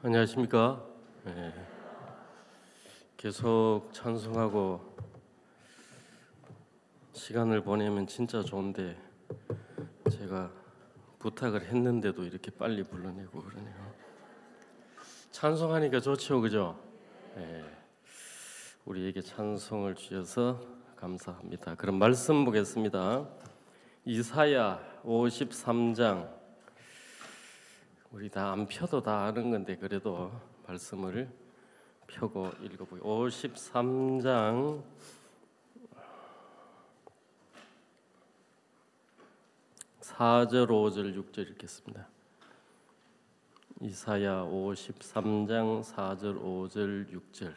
안녕하십니까? 계속 찬송하고 시간을 보내면 진짜 좋은데 제가 부탁을 했는데도 이렇게 빨리 불러내고 그러네요. 찬송하니까 좋죠, 그죠? 우리에게 찬송을 주셔서 감사합니다. 그럼 말씀 보겠습니다. 이사야 53장. 우리 다 안 펴도 다 아는 건데 그래도 말씀을 펴고 읽어보요. 53장 4절 5절 6절 읽겠습니다. 이사야 53장 4절 5절 6절.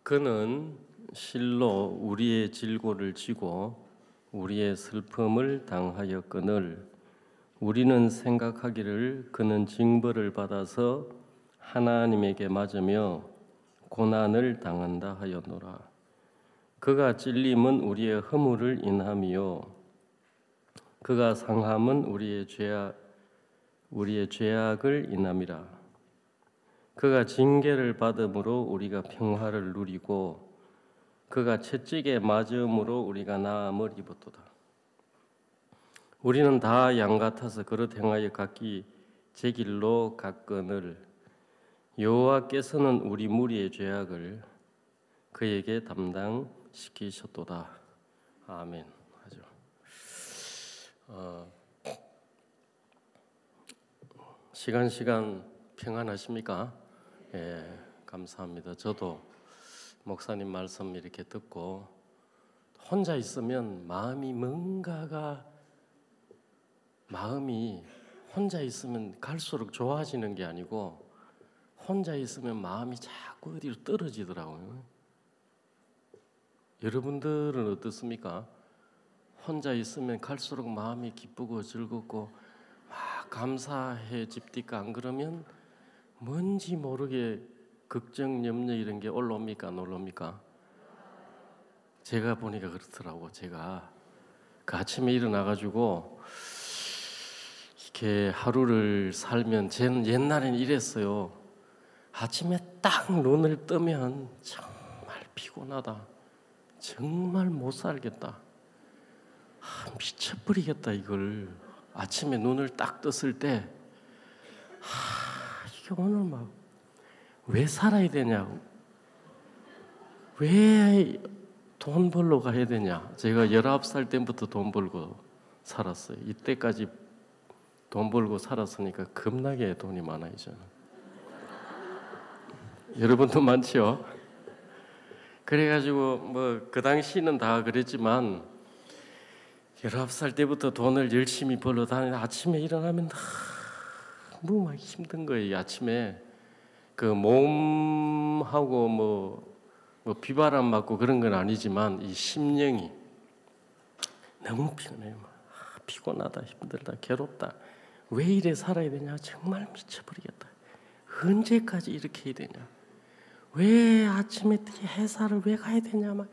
그는 실로 우리의 질고를 지고 우리의 슬픔을 당하였거늘 우리는 생각하기를 그는 징벌을 받아서 하나님에게 맞으며 고난을 당한다 하였노라. 그가 찔림은 우리의 허물을 인함이요 그가 상함은 우리의 죄악을 인함이라. 그가 징계를 받음으로 우리가 평화를 누리고 그가 채찍에 맞음으로 우리가 나음을 입었도다. 우리는 다 양 같아서 그릇 행하여 각기 제 길로 갔거늘 여호와께서는 우리 무리의 죄악을 그에게 담당시키셨도다. 아멘. 하죠. 시간 평안하십니까? 감사합니다. 저도 목사님 말씀 이렇게 듣고 혼자 있으면 마음이 혼자 있으면 갈수록 좋아지는 게 아니고 혼자 있으면 마음이 자꾸 어디로 떨어지더라고요. 여러분들은 어떻습니까? 혼자 있으면 갈수록 마음이 기쁘고 즐겁고 막 감사해집니까? 안 그러면 뭔지 모르게 걱정, 염려 이런 게 올라옵니까? 안 올라옵니까? 제가 보니까 그렇더라고. 제가 그 아침에 일어나가지고 이렇게 하루를 살면 저는 옛날에는 이랬어요. 아침에 딱 눈을 뜨면 정말 피곤하다. 정말 못 살겠다. 미쳐버리겠다 이걸. 아침에 눈을 딱 떴을 때 이게 오늘 막 왜 살아야 되냐? 왜 돈 벌러 가야 되냐? 제가 19살 때부터 돈 벌고 살았어요. 이때까지 돈 벌고 살았으니까 겁나게 돈이 많아요, 저는. 여러분도 많죠? 그래가지고 뭐 그 당시는 다 그랬지만 19살 때부터 돈을 열심히 벌러 다니는데 아침에 일어나면 너무 막 힘든 거예요. 아침에 그 몸하고 뭐 비바람 맞고 그런 건 아니지만 이 심령이 너무 피곤해요. 피곤하다, 힘들다, 괴롭다. 왜 이래 살아야 되냐? 정말 미쳐버리겠다. 언제까지 이렇게 해야 되냐? 왜 아침에 회사를 왜 가야 되냐? 막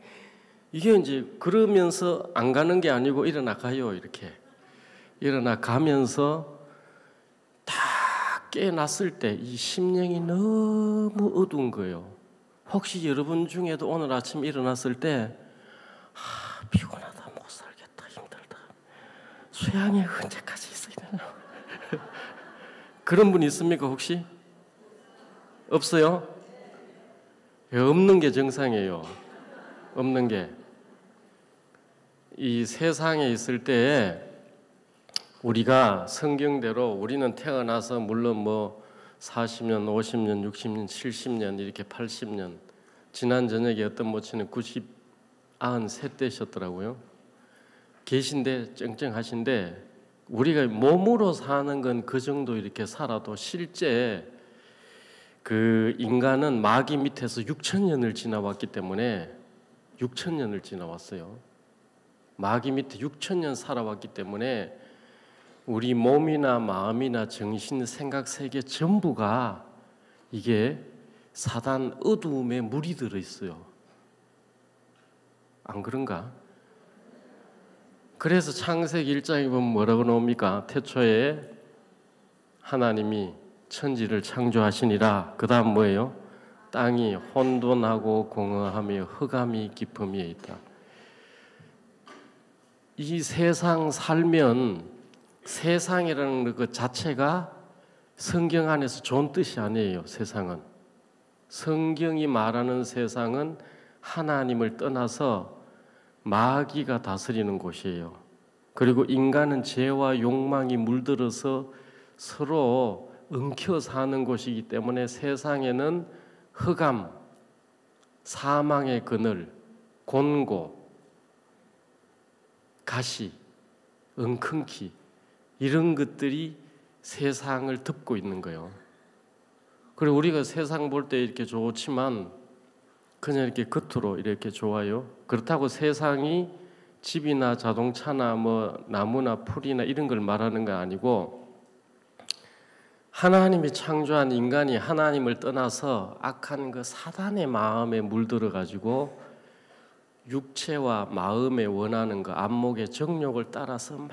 이게 이제 그러면서 안 가는 게 아니고 일어나 가요. 이렇게 일어나 가면서 깨어났을 때 이 심령이 너무 어두운 거예요. 혹시 여러분 중에도 오늘 아침 일어났을 때 피곤하다, 못 살겠다, 힘들다, 수양에 언제까지 있어야 되나? 그런 분 있습니까 혹시? 없어요? 없는 게 정상이에요. 없는 게. 이 세상에 있을 때 우리가 성경대로 우리는 태어나서 물론 뭐 40년, 50년, 60년, 70년 이렇게 80년 지난 저녁에 어떤 모친은 93 되셨더라고요. 계신데 쩡쩡하신데 우리가 몸으로 사는 건 그 정도 이렇게 살아도 실제 그 인간은 마귀 밑에서 6,000년을 지나왔기 때문에 6,000년을 지나왔어요. 마귀 밑에 6,000년 살아왔기 때문에 우리 몸이나 마음이나 정신, 생각, 세계 전부가 이게 사단 어두움에 물이 들어있어요. 안 그런가? 그래서 창세기 1장에 보면 뭐라고 나옵니까? 태초에 하나님이 천지를 창조하시니라. 그 다음 뭐예요? 땅이 혼돈하고 공허하며 흑암이 깊음에 있다. 이 세상 살면 세상이라는 것 자체가 성경 안에서 좋은 뜻이 아니에요. 세상은. 성경이 말하는 세상은 하나님을 떠나서 마귀가 다스리는 곳이에요. 그리고 인간은 죄와 욕망이 물들어서 서로 엉켜 사는 곳이기 때문에 세상에는 흑암, 사망의 그늘, 곤고, 가시, 엉큼기 이런 것들이 세상을 덮고 있는 거예요. 그리고 우리가 세상 볼 때 이렇게 좋지만 그냥 이렇게 겉으로 이렇게 좋아요. 그렇다고 세상이 집이나 자동차나 뭐 나무나 풀이나 이런 걸 말하는 거 아니고 하나님이 창조한 인간이 하나님을 떠나서 악한 그 사단의 마음에 물들어 가지고 육체와 마음에 원하는 그 안목의 정욕을 따라서 막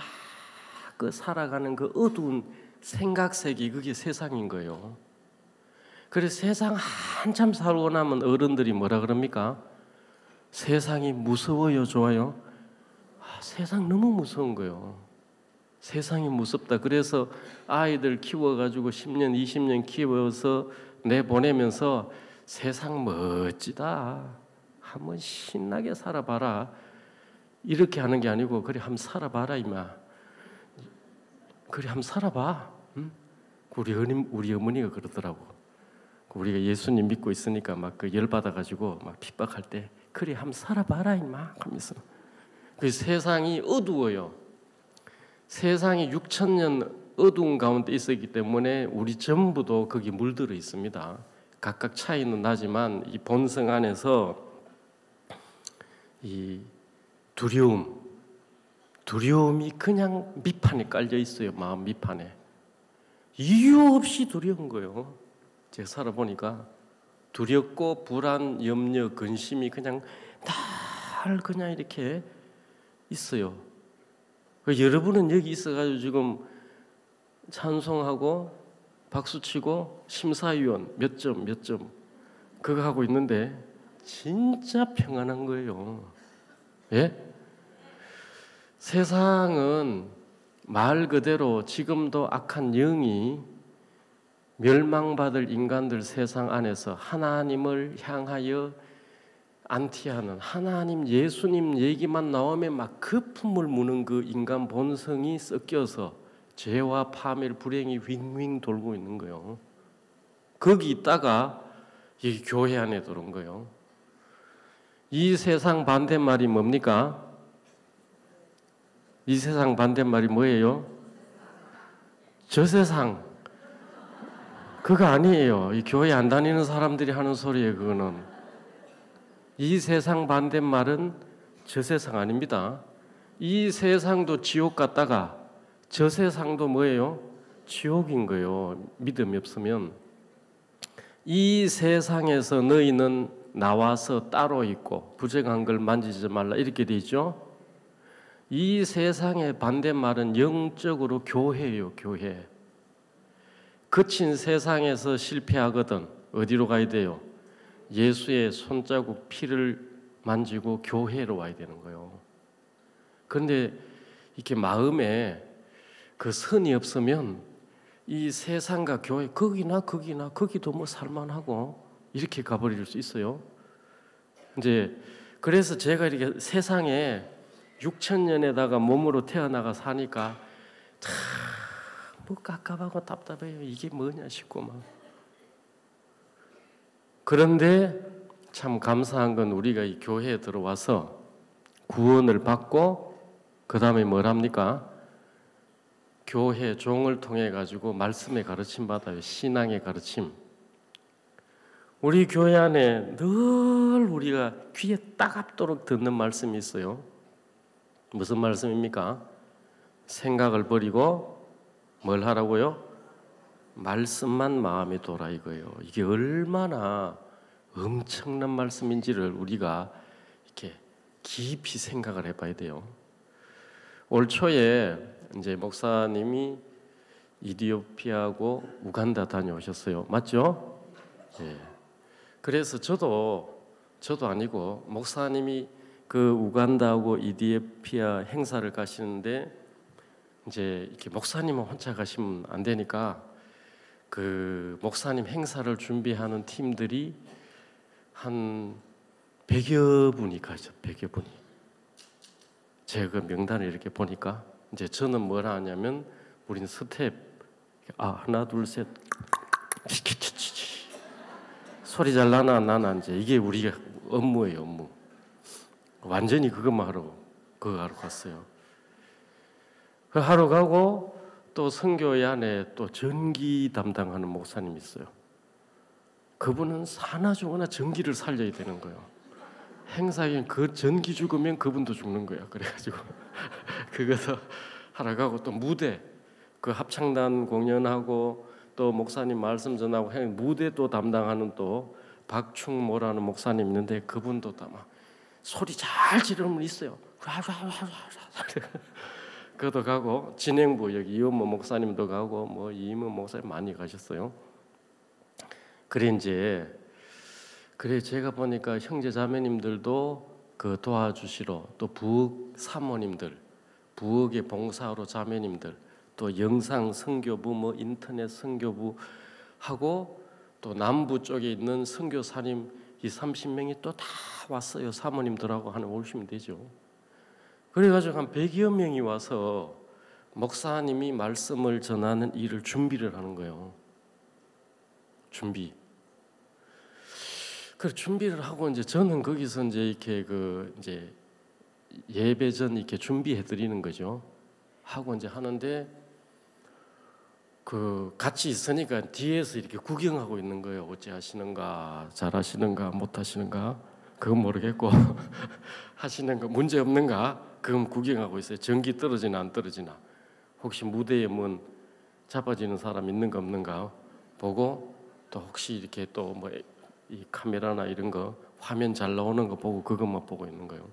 그 살아가는 그 어두운 생각세계 그게 세상인 거예요. 그래서 세상 한참 살고 나면 어른들이 뭐라 그럽니까? 세상이 무서워요, 좋아요? 세상 너무 무서운 거예요. 세상이 무섭다. 그래서 아이들 키워가지고 10년, 20년 키워서 내보내면서 세상 멋지다. 한번 신나게 살아봐라. 이렇게 하는 게 아니고 그래 한번 살아봐라 이마. 그래 한번 살아봐. 응? 우리 어머니가 그러더라고. 우리가 예수님 믿고 있으니까 막 그 열 받아가지고 막 핍박할 때 그래 한번 살아봐라 이마 하면서 그 세상이 어두워요. 세상이 6,000년 어두운 가운데 있었기 때문에 우리 전부도 거기 물들어 있습니다. 각각 차이는 나지만 이 본성 안에서 이 두려움이 그냥 밑판에 깔려 있어요. 마음 밑판에. 이유 없이 두려운 거예요. 제가 살아보니까 두렵고 불안, 염려, 근심이 그냥 날 그냥 이렇게 있어요. 여러분은 여기 있어가지고 지금 찬송하고 박수치고 심사위원 몇 점 그거 하고 있는데 진짜 평안한 거예요. 예? 세상은 말 그대로 지금도 악한 영이 멸망받을 인간들 세상 안에서 하나님을 향하여 안티하는 하나님 예수님 얘기만 나오면 막 거품을 무는 그 인간 본성이 섞여서 죄와 파멸 불행이 윙윙 돌고 있는 거예요. 거기 있다가 이 교회 안에 들어온 거예요. 이 세상 반대말이 뭡니까? 이 세상 반대말이 뭐예요? 저 세상. 그거 아니에요. 이 교회 안 다니는 사람들이 하는 소리예요. 그거는. 이 세상 반대말은 저 세상 아닙니다. 이 세상도 지옥 같다가 저 세상도 뭐예요? 지옥인 거예요. 믿음이 없으면. 이 세상에서 너희는 나와서 따로 있고 부정한 걸 만지지 말라 이렇게 되죠. 이 세상의 반대말은 영적으로 교회예요. 교회. 거친 세상에서 실패하거든 어디로 가야 돼요? 예수의 손자국 피를 만지고 교회로 와야 되는 거예요. 그런데 이렇게 마음에 그 선이 없으면 이 세상과 교회 거기나 거기도 뭐 살만하고 이렇게 가버릴 수 있어요. 이제 그래서 제가 이렇게 세상에 6,000년에다가 몸으로 태어나가 사니까 참 뭐 깝깝하고 답답해요. 이게 뭐냐 싶고 막. 그런데 참 감사한 건 우리가 이 교회에 들어와서 구원을 받고 그 다음에 뭘 합니까? 교회 종을 통해 가지고 말씀의 가르침 받아요. 신앙의 가르침. 우리 교회 안에 늘 우리가 귀에 따갑도록 듣는 말씀이 있어요. 무슨 말씀입니까? 생각을 버리고 뭘 하라고요? 말씀만 마음에 둬라 이거예요. 이게 얼마나 엄청난 말씀인지를 우리가 이렇게 깊이 생각을 해봐야 돼요. 올 초에 이제 목사님이 이디오피아하고 우간다 다녀오셨어요. 맞죠? 예. 그래서 저도 아니고 목사님이 그 우간다하고 이디오피아 행사를 가시는데 이제 이렇게 목사님은 혼자 가시면 안 되니까 그 목사님 행사를 준비하는 팀들이 한 100여 분이 가죠. 100여 분이. 제가 그 명단을 이렇게 보니까 이제 저는 뭘 하냐면 우린 스텝 하나 둘 셋 소리 잘 나나 안 나나 이제 이게 우리 업무예요. 업무. 완전히 그것만 하러 그거 하러 갔어요. 그 하러 가고 또 선교회 안에 또 전기 담당하는 목사님이 있어요. 그분은 사나 죽으나 전기를 살려야 되는 거예요. 행사에 그 전기 죽으면 그분도 죽는 거야. 그래가지고 그것도 하러 가고 또 무대 그 합창단 공연하고 또 목사님 말씀 전하고 무대 또 담당하는 또 박충모라는 목사님 있는데 그분도 다 막 소리 잘 지르는 분 있어요. 그것도 가고 진행부 여기 이원모 목사님도 가고 뭐 이임원 목사님 많이 가셨어요. 그래 제가 보니까 형제 자매님들도 그 도와주시러 또 부엌 사모님들, 부엌의 봉사로 자매님들, 또 영상 선교부 뭐 인터넷 선교부 하고 또 남부 쪽에 있는 선교사님 이 30명이 또 다 왔어요. 사모님들하고 한 오시면 되죠. 그래가지고 한 100여 명이 와서 목사님이 말씀을 전하는 일을 준비를 하는 거예요. 준비. 그 준비를 하고 이제 저는 거기서 이제 이렇게 이제 예배 전 이렇게 준비해 드리는 거죠. 하고 이제 하는데 그 같이 있으니까 뒤에서 이렇게 구경하고 있는 거예요. 어찌 하시는가, 잘 하시는가, 못 하시는가, 그건 모르겠고 하시는 거 문제 없는가, 그건 구경하고 있어요. 전기 떨어지나 안 떨어지나, 혹시 무대에 뭔 잡아지는 사람 있는가 없는가 보고 또 혹시 이렇게 또 뭐 이 카메라나 이런 거 화면 잘 나오는 거 보고 그것만 보고 있는 거예요.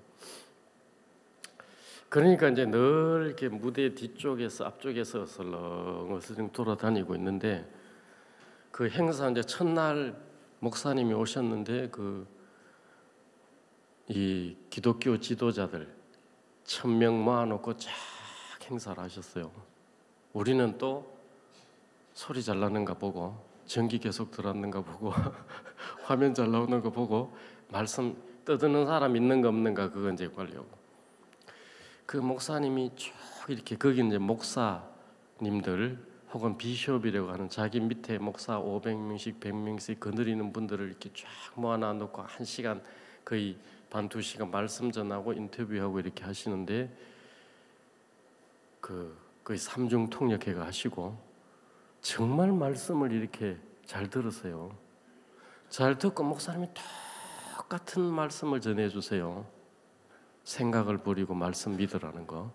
그러니까 이제 늘 이렇게 무대 뒤쪽에서 앞쪽에서 설렁설렁 돌아다니고 있는데 그 행사 이제 첫날 목사님이 오셨는데 이 기독교 지도자들 1000명 모아놓고 쫙 행사를 하셨어요. 우리는 또 소리 잘 나는가 보고 전기 계속 들어왔는가 보고 화면 잘 나오는 거 보고 말씀 떠드는 사람 있는가 없는가 그건 이제 관리하고 그 목사님이 쭉 이렇게 거기 이제 목사님들 혹은 비숍이라고 하는 자기 밑에 목사 500명씩 100명씩 거느리는 분들을 이렇게 쫙 모아놔 놓고 1시간 거의 반 2시간 말씀 전하고 인터뷰하고 이렇게 하시는데 거의 삼중 통역회가 하시고 정말 말씀을 이렇게 잘 들으세요. 잘 듣고 목사님이 똑같은 말씀을 전해주세요. 생각을 버리고 말씀 믿으라는 거,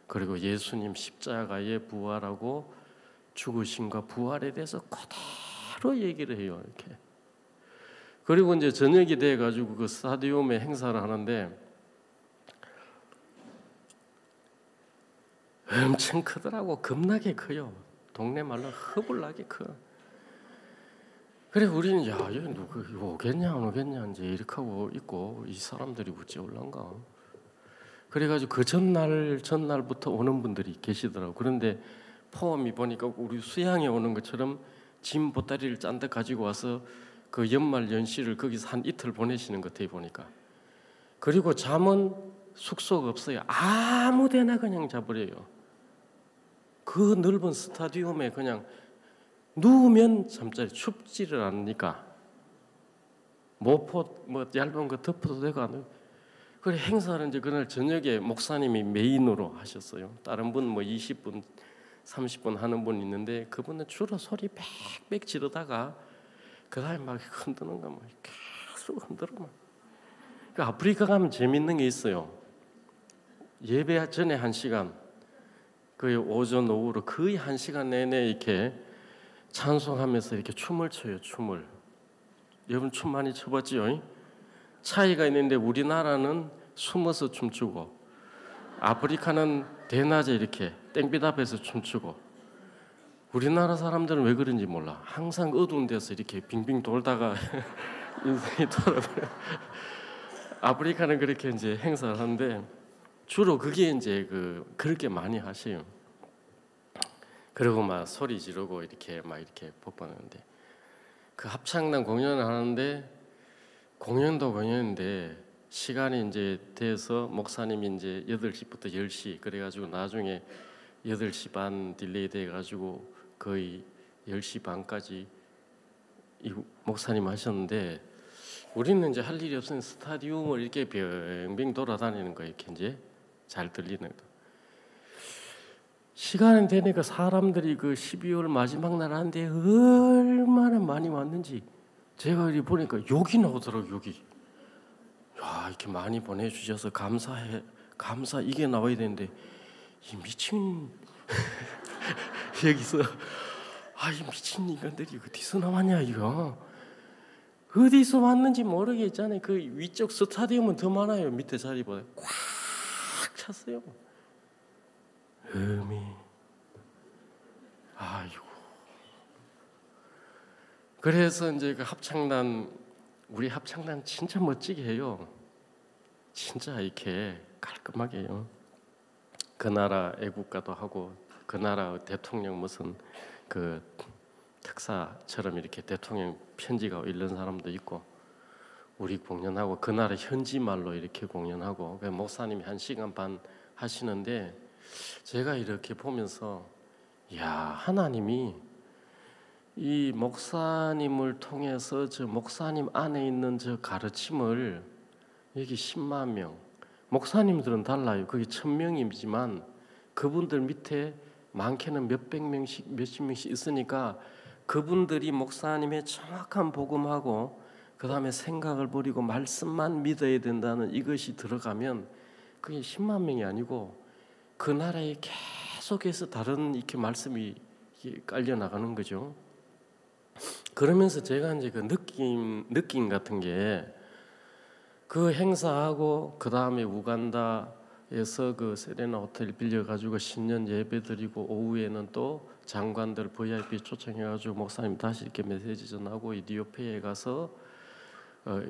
그리고 예수님 십자가에 부활하고 죽으심과 부활에 대해서 그대로 얘기를 해요. 이렇게. 그리고 이제 저녁이 돼 가지고 그 스타디움에 행사를 하는데 엄청 크더라고. 겁나게 커요. 동네 말로 허블나게 커. 그래 우리는 야, 얘 누구 오겠냐 안 오겠냐 이제 이렇게 하고 있고 이 사람들이 어찌 올란가. 그래가지고 그 전날부터 오는 분들이 계시더라고. 그런데 포함이 보니까 우리 수양에 오는 것처럼 짐 보따리를 짠뜩 가지고 와서 그 연말 연시를 거기서 한 이틀 보내시는 것 같아요 보니까. 그리고 잠은 숙소가 없어요. 아무데나 그냥 자버려요. 그 넓은 스타디움에 그냥 누우면 잠자리 춥지를 않으니까 모포 뭐 얇은 거 덮어도 되고 안 되고. 그래 행사는 이제 그날 저녁에 목사님이 메인으로 하셨어요. 다른 분 뭐 20분, 30분 하는 분 있는데 그분은 주로 소리 빽빽 지르다가 그다음에 막 흔드는 거 막 계속 흔들어. 그 아프리카 가면 재밌는 게 있어요. 예배 전에 1시간, 거의 오전 오후로 거의 1시간 내내 이렇게 찬송하면서 이렇게 춤을 춰요. 춤을. 여러분 춤 많이 춰봤지요? 차이가 있는데 우리나라는 숨어서 춤추고 아프리카는 대낮에 이렇게 땡빛 앞에서 춤추고, 우리나라 사람들은 왜 그런지 몰라. 항상 어두운 데서 이렇게 빙빙 돌다가 인생이 돌아버려. 아프리카는 그렇게 이제 행사를 하는데 주로 그게 이제 그렇게 많이 하세요. 그리고 막 소리 지르고 이렇게 막 이렇게 복받는데, 그 합창단 공연을 하는데 공연도 공연인데 시간이 이제 돼서 목사님이 이제 8시부터 10시 그래가지고 나중에 8시 반 딜레이 돼가지고 거의 10시 반까지 이 목사님 하셨는데, 우리는 이제 할 일이 없으니 스타디움을 이렇게 빙빙 돌아다니는 거예요. 이렇게 이제 잘 들리는 거. 시간이 되니까 사람들이 그 12월 마지막 날 하는데 얼마나 많이 왔는지 제가 이렇게 보니까 욕이 나오더라고요. 욕이. 야, 이렇게 많이 보내주셔서 감사해, 감사, 이게 나와야 되는데 이 미친 여기서 이 미친 인간들이 어디서 나왔냐 이거. 어디서 왔는지 모르겠잖아요. 그 위쪽 스타디움은 더 많아요. 밑에 자리보다 꽉 찼어요. 아이고. 그래서 이제 그 합창단, 우리 합창단 진짜 멋지게 해요. 진짜 이렇게 깔끔하게요. 그 나라 애국가도 하고, 그 나라 대통령 무슨 그 특사처럼 이렇게 대통령 편지가 읽는 사람도 있고, 우리 공연하고 그 나라 현지 말로 이렇게 공연하고, 목사님이 1시간 반 하시는데 제가 이렇게 보면서, 야, 하나님이 이 목사님을 통해서 저 목사님 안에 있는 저 가르침을, 여기 10만 명, 목사님들은 달라요. 그게 1000명이지만 그분들 밑에 많게는 몇백 명씩 몇십 명씩 있으니까 그분들이 목사님의 정확한 복음하고 그 다음에 생각을 버리고 말씀만 믿어야 된다는 이것이 들어가면 그게 10만 명이 아니고 그 나라에 계속해서 다른 이렇게 말씀이 깔려 나가는 거죠. 그러면서 제가 이제 그 느낌 같은 게, 그 행사하고 그 다음에 우간다에서 그 세레나 호텔 빌려가지고 신년 예배 드리고, 오후에는 또 장관들 VIP 초청해가지고 목사님 다시 이렇게 메시지 전하고, 이디오피아에 가서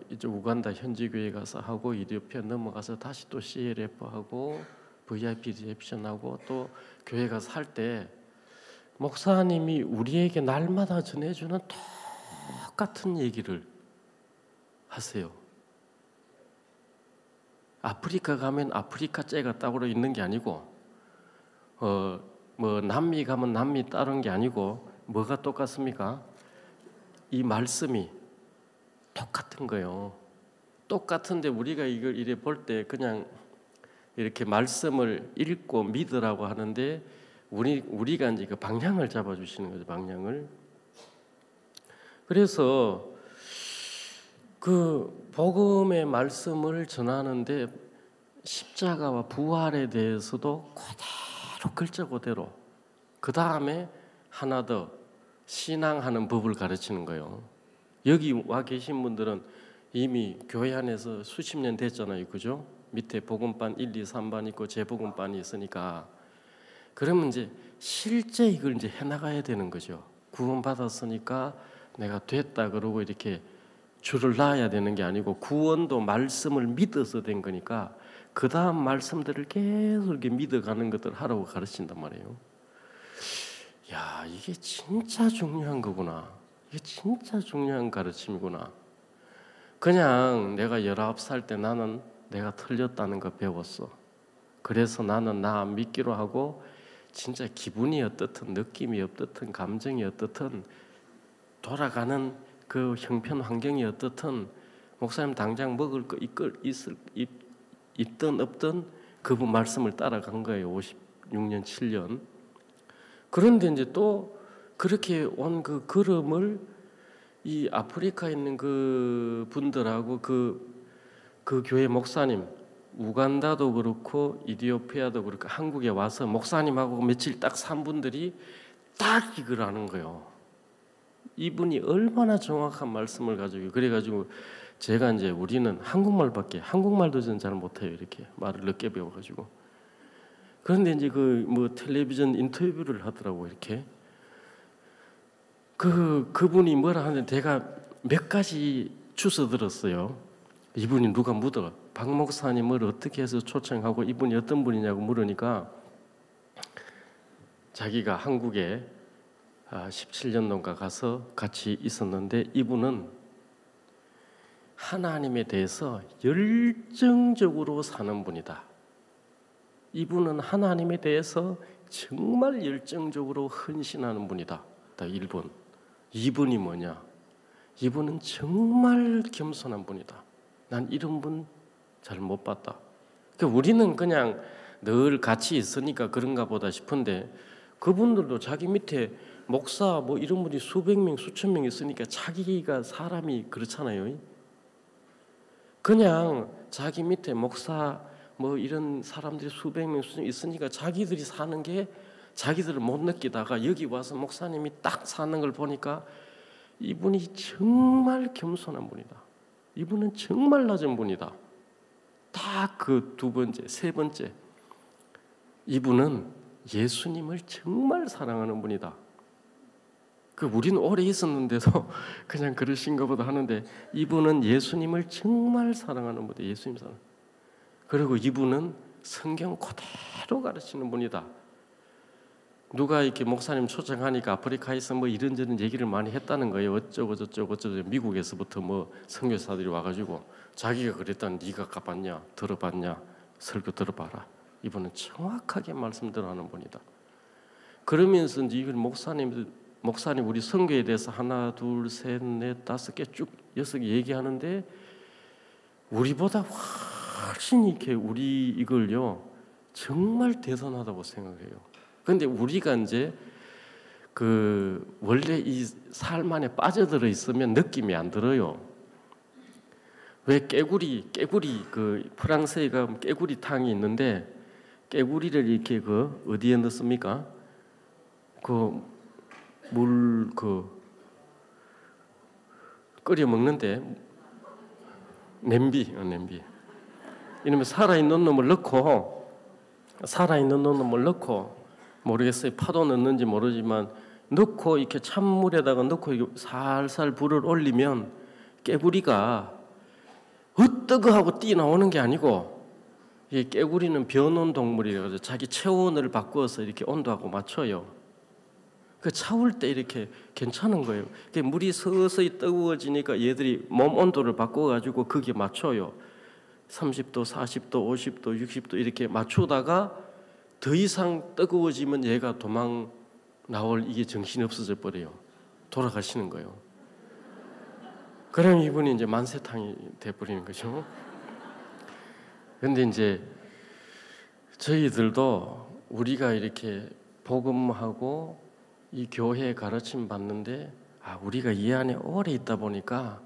이제 우간다 현지 교회 가서 하고, 이디오피아 넘어가서 다시 또 CLF 하고 VIP 리셉션 하고, 또 교회 가서 할 때 목사님이 우리에게 날마다 전해주는 똑같은 얘기를 하세요. 아프리카 가면 아프리카 째가 따로 있는 게 아니고, 뭐 남미 가면 남미 따른 게 아니고, 뭐가 똑같습니까? 이 말씀이 똑같은 거예요. 똑같은데 우리가 이걸 이래 볼 때 그냥 이렇게 말씀을 읽고 믿으라고 하는데, 우리가 이제 그 방향을 잡아주시는 거죠. 방향을. 그래서 그 복음의 말씀을 전하는데 십자가와 부활에 대해서도 그대로 글자 그대로, 그 다음에 하나 더 신앙하는 법을 가르치는 거예요. 여기 와 계신 분들은 이미 교회 안에서 수십 년 됐잖아요. 그죠? 밑에 복음반 1, 2, 3반 있고 재복음반이 있으니까, 그러면 이제 실제 이걸 이제 해나가야 되는 거죠. 구원받았으니까 내가 됐다 그러고 이렇게 줄을 놔야 되는 게 아니고, 구원도 말씀을 믿어서 된 거니까 그 다음 말씀들을 계속 이렇게 믿어가는 것들을 하라고 가르친단 말이에요. 야, 이게 진짜 중요한 거구나. 이게 진짜 중요한 가르침이구나. 그냥 내가 19살 때 나는 내가 틀렸다는 거 배웠어. 그래서 나는 나 안 믿기로 하고, 진짜 기분이 어떻든 느낌이 어떻든 감정이 어떻든 돌아가는 그 형편 환경이 어떻든 목사님 당장 먹을 거 있든 없든 그분 말씀을 따라간 거예요. 56년 7년. 그런데 이제 또 그렇게 온 그 걸음을 이 아프리카에 있는 그 분들하고 그 교회 목사님, 우간다도 그렇고 이디오피아도 그렇고 한국에 와서 목사님하고 며칠 딱 산 분들이 딱 이걸 아는 거예요. 이분이 얼마나 정확한 말씀을 가지고, 그래가지고 제가 이제 우리는 한국말도 저는 잘 못해요. 이렇게 말을 늦게 배워가지고 그런데 이제 그 뭐 텔레비전 인터뷰를 하더라고 이렇게. 그분이 뭐라 하는데 제가 몇 가지 주워 들었어요. 이분이 누가 묻어 박 목사님을 어떻게 해서 초청하고 이분이 어떤 분이냐고 물으니까 자기가 한국에 17년도인가 가서 같이 있었는데 이분은 하나님에 대해서 열정적으로 사는 분이다. 이분은 하나님에 대해서 정말 열정적으로 헌신하는 분이다. 1번. 2번이 뭐냐? 이분은 정말 겸손한 분이다. 난 이런 분 잘 못 봤다. 그러니까 우리는 그냥 늘 같이 있으니까 그런가 보다 싶은데 그분들도 자기 밑에 목사 뭐 이런 분이 수백 명, 수천 명 있으니까 자기가 사람이 그렇잖아요. 그냥 자기 밑에 목사 뭐 이런 사람들이 수백 명, 수천 명 있으니까 자기들이 사는 게 자기들을 못 느끼다가 여기 와서 목사님이 딱 사는 걸 보니까 이분이 정말 겸손한 분이다. 이분은 정말 낮은 분이다. 딱 그 두 번째, 세 번째. 이분은 예수님을 정말 사랑하는 분이다. 우리는 오래 있었는데도 그냥 그러신가 보다 하는데 이분은 예수님을 정말 사랑하는 분이다. 예수님 사랑. 그리고 이분은 성경 그대로 가르치는 분이다. 누가 이렇게 목사님 초청하니까 아프리카에서 뭐 이런저런 얘기를 많이 했다는 거예요. 어쩌고 저쩌고 미국에서부터 뭐 선교사들이 와가지고 자기가 그랬다는 네가 가봤냐, 들어봤냐, 설교 들어봐라. 이분은 정확하게 말씀 들어하는 분이다. 그러면서 이제 이걸 목사님 우리 선교에 대해서 하나, 둘, 셋, 넷, 다섯 개 쭉 여섯 개 얘기하는데 우리보다 훨씬 이렇게 우리 이걸요 정말 대단하다고 생각해요. 그런데 우리가 이제 원래 이 삶 안에 빠져들어 있으면 느낌이 안 들어요. 왜 깨구리 프랑스에 가면 깨구리탕이 있는데 깨구리를 이렇게 어디에 넣습니까? 물 끓여 먹는데 냄비. 이러면 살아있는 놈을 넣고 모르겠어요. 파도 넣는지 모르지만 넣고 이렇게 찬물에다가 넣고 살살 불을 올리면 깨구리가 으뜨거 하고 뛰어나오는 게 아니고 이 깨구리는 변온 동물이라서 자기 체온을 바꾸어서 이렇게 온도하고 맞춰요. 차올 때 이렇게 괜찮은 거예요. 물이 서서히 뜨거워지니까 얘들이 몸 온도를 바꿔가지고 거기에 맞춰요. 30도, 40도, 50도, 60도 이렇게 맞추다가 더 이상 뜨거워지면 얘가 도망 나올 이게 정신이 없어져 버려요. 돌아가시는 거예요. 그럼 이분이 이제 만세탕이 돼버리는 거죠. 그런데 이제 저희들도 우리가 이렇게 복음하고 이 교회에 가르침 받는데 우리가 이 안에 오래 있다 보니까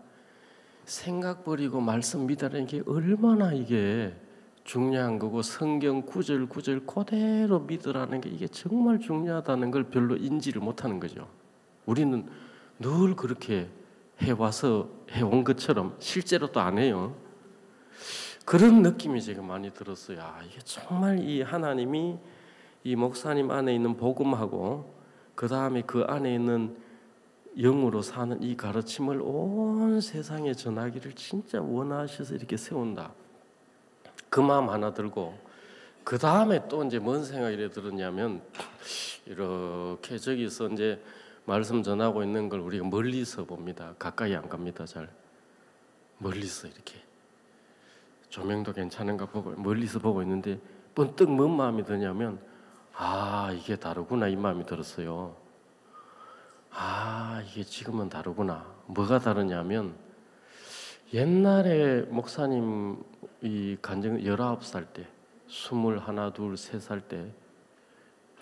생각 버리고 말씀 믿으라는 게 얼마나 이게 중요한 거고 성경 구절 그대로 믿으라는 게 이게 정말 중요하다는 걸 별로 인지를 못하는 거죠. 우리는 늘 그렇게 해온 것처럼 실제로 또 안 해요. 그런 느낌이 제가 많이 들었어요. 이게 정말 이 하나님이 이 목사님 안에 있는 복음하고 그 다음에 그 안에 있는 영으로 사는 이 가르침을 온 세상에 전하기를 진짜 원하셔서 이렇게 세운다. 그 마음 하나 들고 그 다음에 또 이제 뭔 생각이 들었냐면 이렇게 저기서 이제 말씀 전하고 있는 걸 우리가 멀리서 봅니다. 가까이 안 갑니다. 잘 멀리서 이렇게 조명도 괜찮은가 보고 멀리서 보고 있는데 번뜩 뭔 마음이 드냐면 이게 다르구나 이 마음이 들었어요. 이게 지금은 다르구나. 뭐가 다르냐면 옛날에 목사님 이 간증 19살 때 21, 2, 3살 때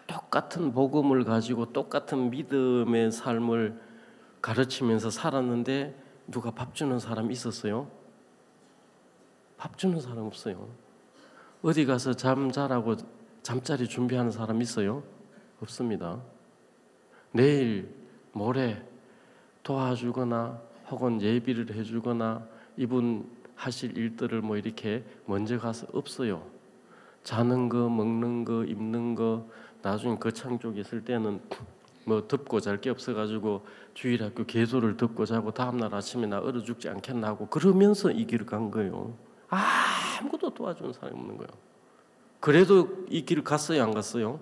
똑같은 복음을 가지고 똑같은 믿음의 삶을 가르치면서 살았는데 누가 밥 주는 사람 있었어요? 밥 주는 사람 없어요. 어디 가서 잠자라고 잠자리 준비하는 사람 있어요? 없습니다. 내일 모레 도와주거나 혹은 예비를 해주거나 이분 하실 일들을 뭐 이렇게 먼저 가서 없어요. 자는 거, 먹는 거, 입는 거, 나중에 거창 쪽에 있을 때는 뭐 덮고 잘 게 없어가지고 주일학교 개소를 덮고 자고 다음날 아침에 나 얼어 죽지 않겠나 하고 그러면서 이 길을 간 거예요. 아무것도 도와주는 사람이 없는 거예요. 그래도 이 길을 갔어요, 안 갔어요?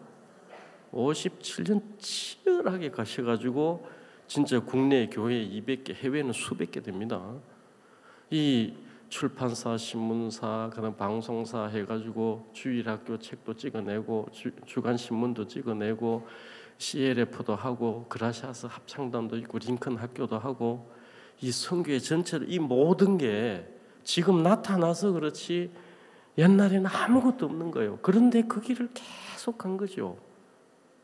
57년 치열하게 가셔가지고 진짜 국내 교회 200개, 해외는 수백 개 됩니다. 이 출판사, 신문사, 그다음 방송사 해가지고 주일학교 책도 찍어내고 주간 신문도 찍어내고 CLF도 하고 그라시아스 합창단도 있고 링컨 학교도 하고 이 선교회 전체로 이 모든 게 지금 나타나서 그렇지 옛날에는 아무것도 없는 거예요. 그런데 그 길을 계속 간 거죠.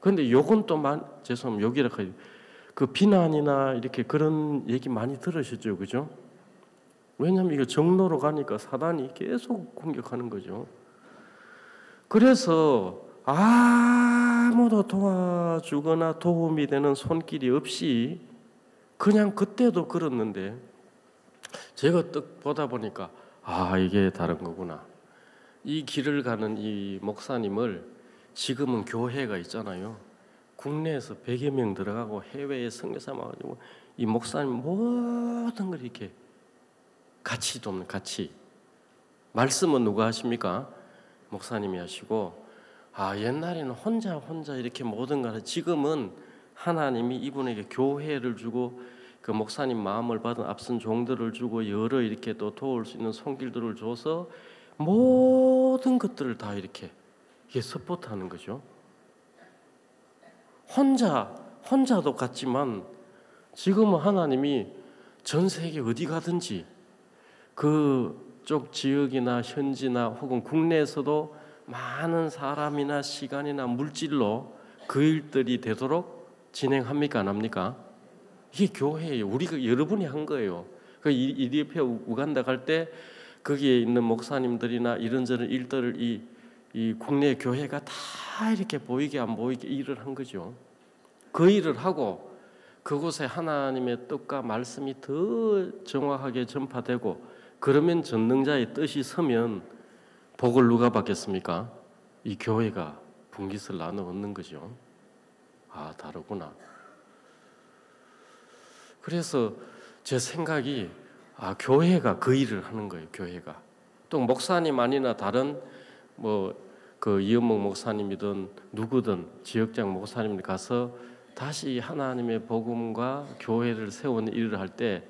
그런데 요건 또 죄송합니다. 여기라 그 비난이나 이렇게 그런 얘기 많이 들으셨죠, 그죠? 왜냐하면 이거 정로로 가니까 사단이 계속 공격하는 거죠. 그래서 아무도 도와주거나 도움이 되는 손길이 없이 그냥 그때도 그랬는데 제가 딱 보다 보니까 이게 다른 거구나. 이 길을 가는 이 목사님을 지금은 교회가 있잖아요. 국내에서 100여 명 들어가고 해외에 선교사 와가지고 이 목사님 모든 걸 이렇게 같이 돕는 같이 말씀은 누가 하십니까? 목사님이 하시고 옛날에는 혼자 이렇게 모든 걸 하지 지금은 하나님이 이분에게 교회를 주고 그 목사님 마음을 받은 앞선 종들을 주고 여러 이렇게 또 도울 수 있는 손길들을 줘서 모든 것들을 다 이렇게 서포트하는 거죠. 혼자도 같지만 지금은 하나님이 전 세계 어디 가든지 그쪽 지역이나 현지나 혹은 국내에서도 많은 사람이나 시간이나 물질로 그 일들이 되도록 진행합니까? 안 합니까? 이게 교회예요. 우리가 여러분이 한 거예요. 그 이디오피아 우간다 갈 때 거기에 있는 목사님들이나 이런저런 일들을 이 국내 교회가 다 이렇게 보이게 안 보이게 일을 한 거죠. 그 일을 하고 그곳에 하나님의 뜻과 말씀이 더 정확하게 전파되고 그러면 전능자의 뜻이 서면 복을 누가 받겠습니까? 이 교회가 분깃을 나눠 얻는 거죠. 다르구나. 그래서 제 생각이 교회가 그 일을 하는 거예요. 교회가. 또 목사님 아니나 다른 그 이은목 목사님이든 누구든 지역장 목사님 가서 다시 하나님의 복음과 교회를 세우는 일을 할 때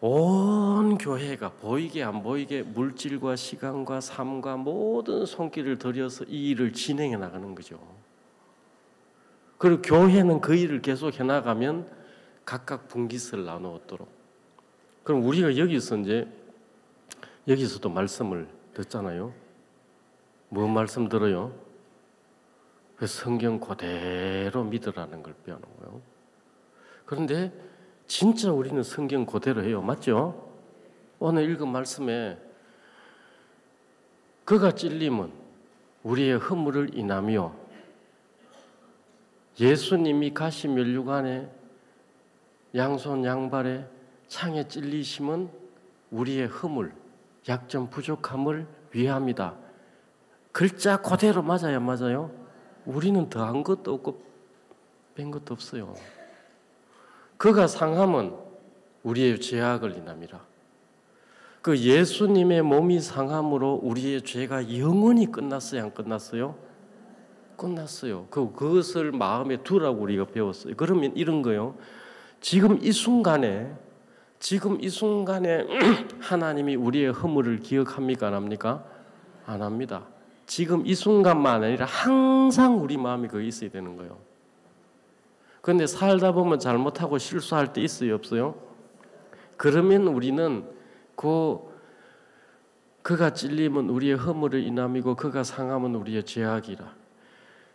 온 교회가 보이게 안 보이게 물질과 시간과 삶과 모든 손길을 들여서 이 일을 진행해 나가는 거죠. 그리고 교회는 그 일을 계속 해나가면 각각 분깃을 나누었도록. 그럼 우리가 여기서도 말씀을 듣잖아요. 뭐 말씀 들어요? 성경 그대로 믿으라는 걸 배우는 거예요. 그런데 진짜 우리는 성경 그대로 해요. 맞죠? 오늘 읽은 말씀에 그가 찔림은 우리의 허물을 인하며 예수님이 가시 면류관에 양손 양발에 창에 찔리심은 우리의 허물, 약점 부족함을 위함이다. 글자 그대로 맞아요, 맞아요? 우리는 더한 것도 없고 뺀 것도 없어요. 그가 상함은 우리의 죄악을 인함이라. 그 예수님의 몸이 상함으로 우리의 죄가 영원히 끝났어요, 안 끝났어요? 끝났어요. 그것을 마음에 두라고 우리가 배웠어요. 그러면 이런 거요. 지금 이 순간에 하나님이 우리의 허물을 기억합니까? 안 합니까? 안 합니다. 지금 이 순간만 아니라 항상 우리 마음이 거기 있어야 되는 거예요. 그런데 살다 보면 잘못하고 실수할 때 있어요, 없어요? 그러면 우리는 그가 찔림은 우리의 허물을 인함이고 그가 상함은 우리의 죄악이라.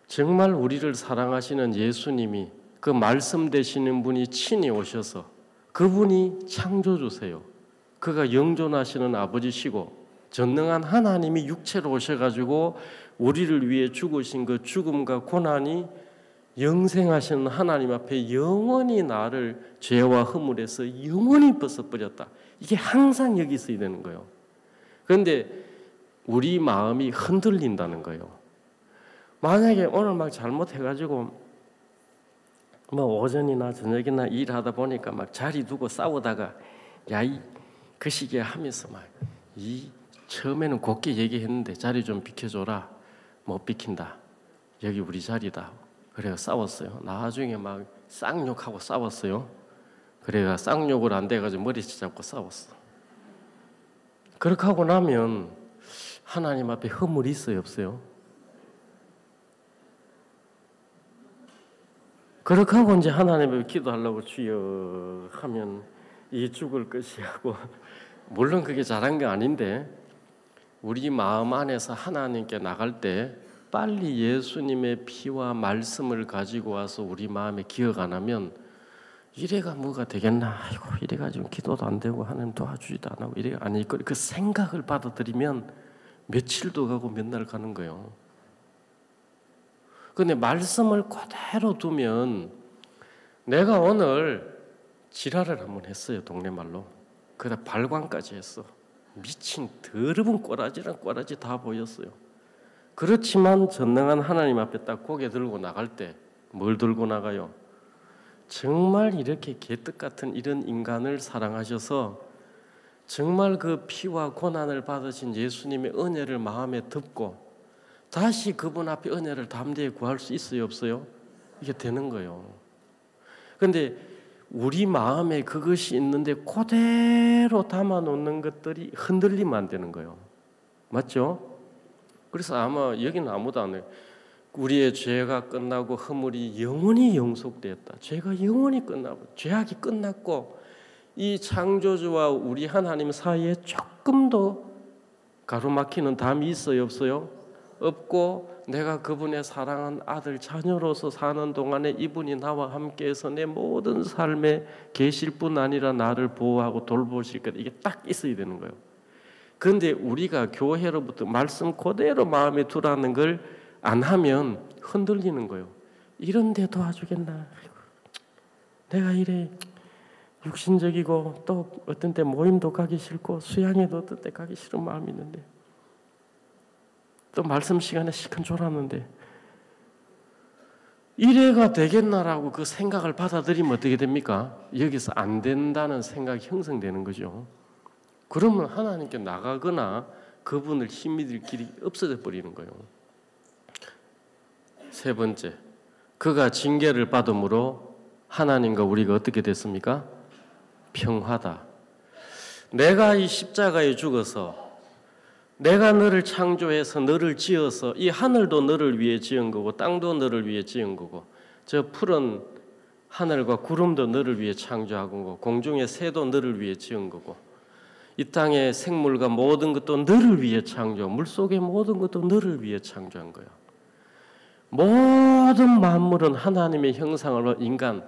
정말 우리를 사랑하시는 예수님이 그 말씀 되시는 분이 친히 오셔서 그분이 창조주세요. 그가 영존하시는 아버지시고 전능한 하나님이 육체로 오셔가지고 우리를 위해 죽으신 그 죽음과 고난이 영생하시는 하나님 앞에 영원히 나를 죄와 허물에서 영원히 벗어버렸다. 이게 항상 여기 있어야 되는 거예요. 그런데 우리 마음이 흔들린다는 거예요. 만약에 오늘 막 잘못해가지고 뭐 오전이나 저녁이나 일하다 보니까 막 자리 두고 싸우다가 그 시기에 하면서 처음에는 곱게 얘기했는데 자리 좀 비켜줘라. 못 비킨다. 여기 우리 자리다. 그래가 싸웠어요. 나중에 막 쌍욕하고 싸웠어요. 그래가 쌍욕을 안 돼가지고 머리채 잡고 싸웠어. 그렇게 하고 나면 하나님 앞에 허물이 있어요, 없어요? 그렇게 하고 이제 하나님 앞에 기도하려고 주여 하면 이 죽을 것이 하고 물론 그게 잘한 게 아닌데 우리 마음 안에서 하나님께 나갈 때 빨리 예수님의 피와 말씀을 가지고 와서 우리 마음에 기억 안 하면 이래가 뭐가 되겠나? 아이고 이래가지고 기도도 안 되고 하나님 도와주지도 안 하고 이래가 아니 그 생각을 받아들이면 며칠도 가고 몇 날 가는 거예요. 근데 말씀을 그대로 두면 내가 오늘 지랄을 한번 했어요. 동네 말로. 그러다 발광까지 했어. 미친 더러운 꼬라지랑 꼬라지 다 보였어요. 그렇지만 전능한 하나님 앞에 딱 고개 들고 나갈 때 뭘 들고 나가요? 정말 이렇게 개떡 같은 이런 인간을 사랑하셔서 정말 그 피와 고난을 받으신 예수님의 은혜를 마음에 덮고 다시 그분 앞에 은혜를 담대히 구할 수 있어요, 없어요? 이게 되는 거예요. 그런데 우리 마음에 그것이 있는데 그대로 담아놓는 것들이 흔들리면 안 되는 거예요. 맞죠? 그래서 아마 여기는 아무도 안 해요. 우리의 죄가 끝나고 허물이 영원히 영속되었다. 죄가 영원히 끝나고 죄악이 끝났고 이 창조주와 우리 하나님 사이에 조금도 가로막히는 담이 있어요, 없어요? 없고 내가 그분의 사랑한 아들 자녀로서 사는 동안에 이분이 나와 함께해서 내 모든 삶에 계실 뿐 아니라 나를 보호하고 돌보실 것 이게 딱 있어야 되는 거예요. 그런데 우리가 교회로부터 말씀 그대로 마음에 두라는 걸 안 하면 흔들리는 거예요. 이런데 도와주겠나? 내가 이래 육신적이고 또 어떤 때 모임도 가기 싫고 수양회도 어떤 때 가기 싫은 마음이 있는데 또 말씀 시간에 시큰 졸았는데 이래가 되겠나라고 그 생각을 받아들이면 어떻게 됩니까? 여기서 안 된다는 생각이 형성되는 거죠. 그러면 하나님께 나가거나 그분을 힘입을 길이 없어져 버리는 거예요. 세 번째, 그가 징계를 받음으로 하나님과 우리가 어떻게 됐습니까? 평화다. 내가 이 십자가에 죽어서 내가 너를 창조해서 너를 지어서 이 하늘도 너를 위해 지은 거고 땅도 너를 위해 지은 거고 저 푸른 하늘과 구름도 너를 위해 창조한 거고 공중의 새도 너를 위해 지은 거고 이 땅의 생물과 모든 것도 너를 위해 창조 물속의 모든 것도 너를 위해 창조한 거야. 모든 만물은 하나님의 형상으로 인간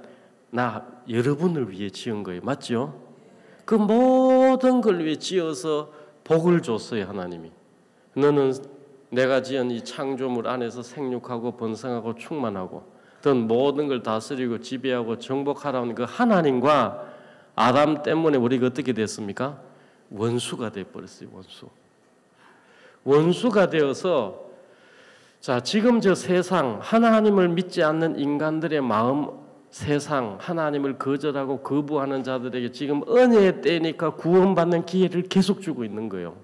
나 여러분을 위해 지은 거예요. 맞죠? 그 모든 걸 위해 지어서 복을 줬어요. 하나님이. 너는 내가 지은 이 창조물 안에서 생육하고 번성하고 충만하고 던 모든 걸 다스리고 지배하고 정복하라는 그 하나님과 아담 때문에 우리가 어떻게 됐습니까? 원수가 되어버렸어요. 원수가 되어서 자 지금 저 세상 하나님을 믿지 않는 인간들의 마음 세상 하나님을 거절하고 거부하는 자들에게 지금 은혜의 때니까 구원받는 기회를 계속 주고 있는 거예요.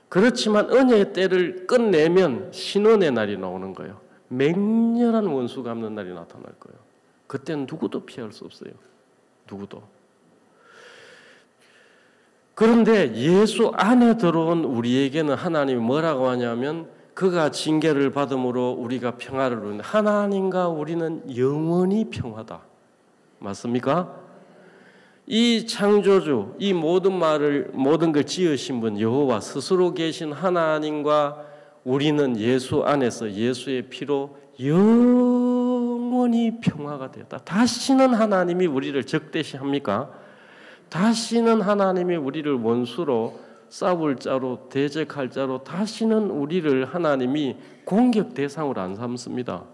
그렇지만 은혜의 때를 끝내면 신원의 날이 나오는 거예요. 맹렬한 원수 갚는 날이 나타날 거예요. 그때는 누구도 피할 수 없어요. 누구도. 그런데 예수 안에 들어온 우리에게는 하나님이 뭐라고 하냐면 그가 징계를 받음으로 우리가 평화를 누리는 하나님과 우리는 영원히 평화다. 맞습니까? 이 창조주, 이 모든 걸 지으신 분 여호와 스스로 계신 하나님과 우리는 예수 안에서 예수의 피로 영원히 평화가 되었다. 다시는 하나님이 우리를 적대시합니까? 다시는 하나님이 우리를 원수로 싸울 자로 대적할 자로 다시는 우리를 하나님이 공격 대상으로 안 삼습니다.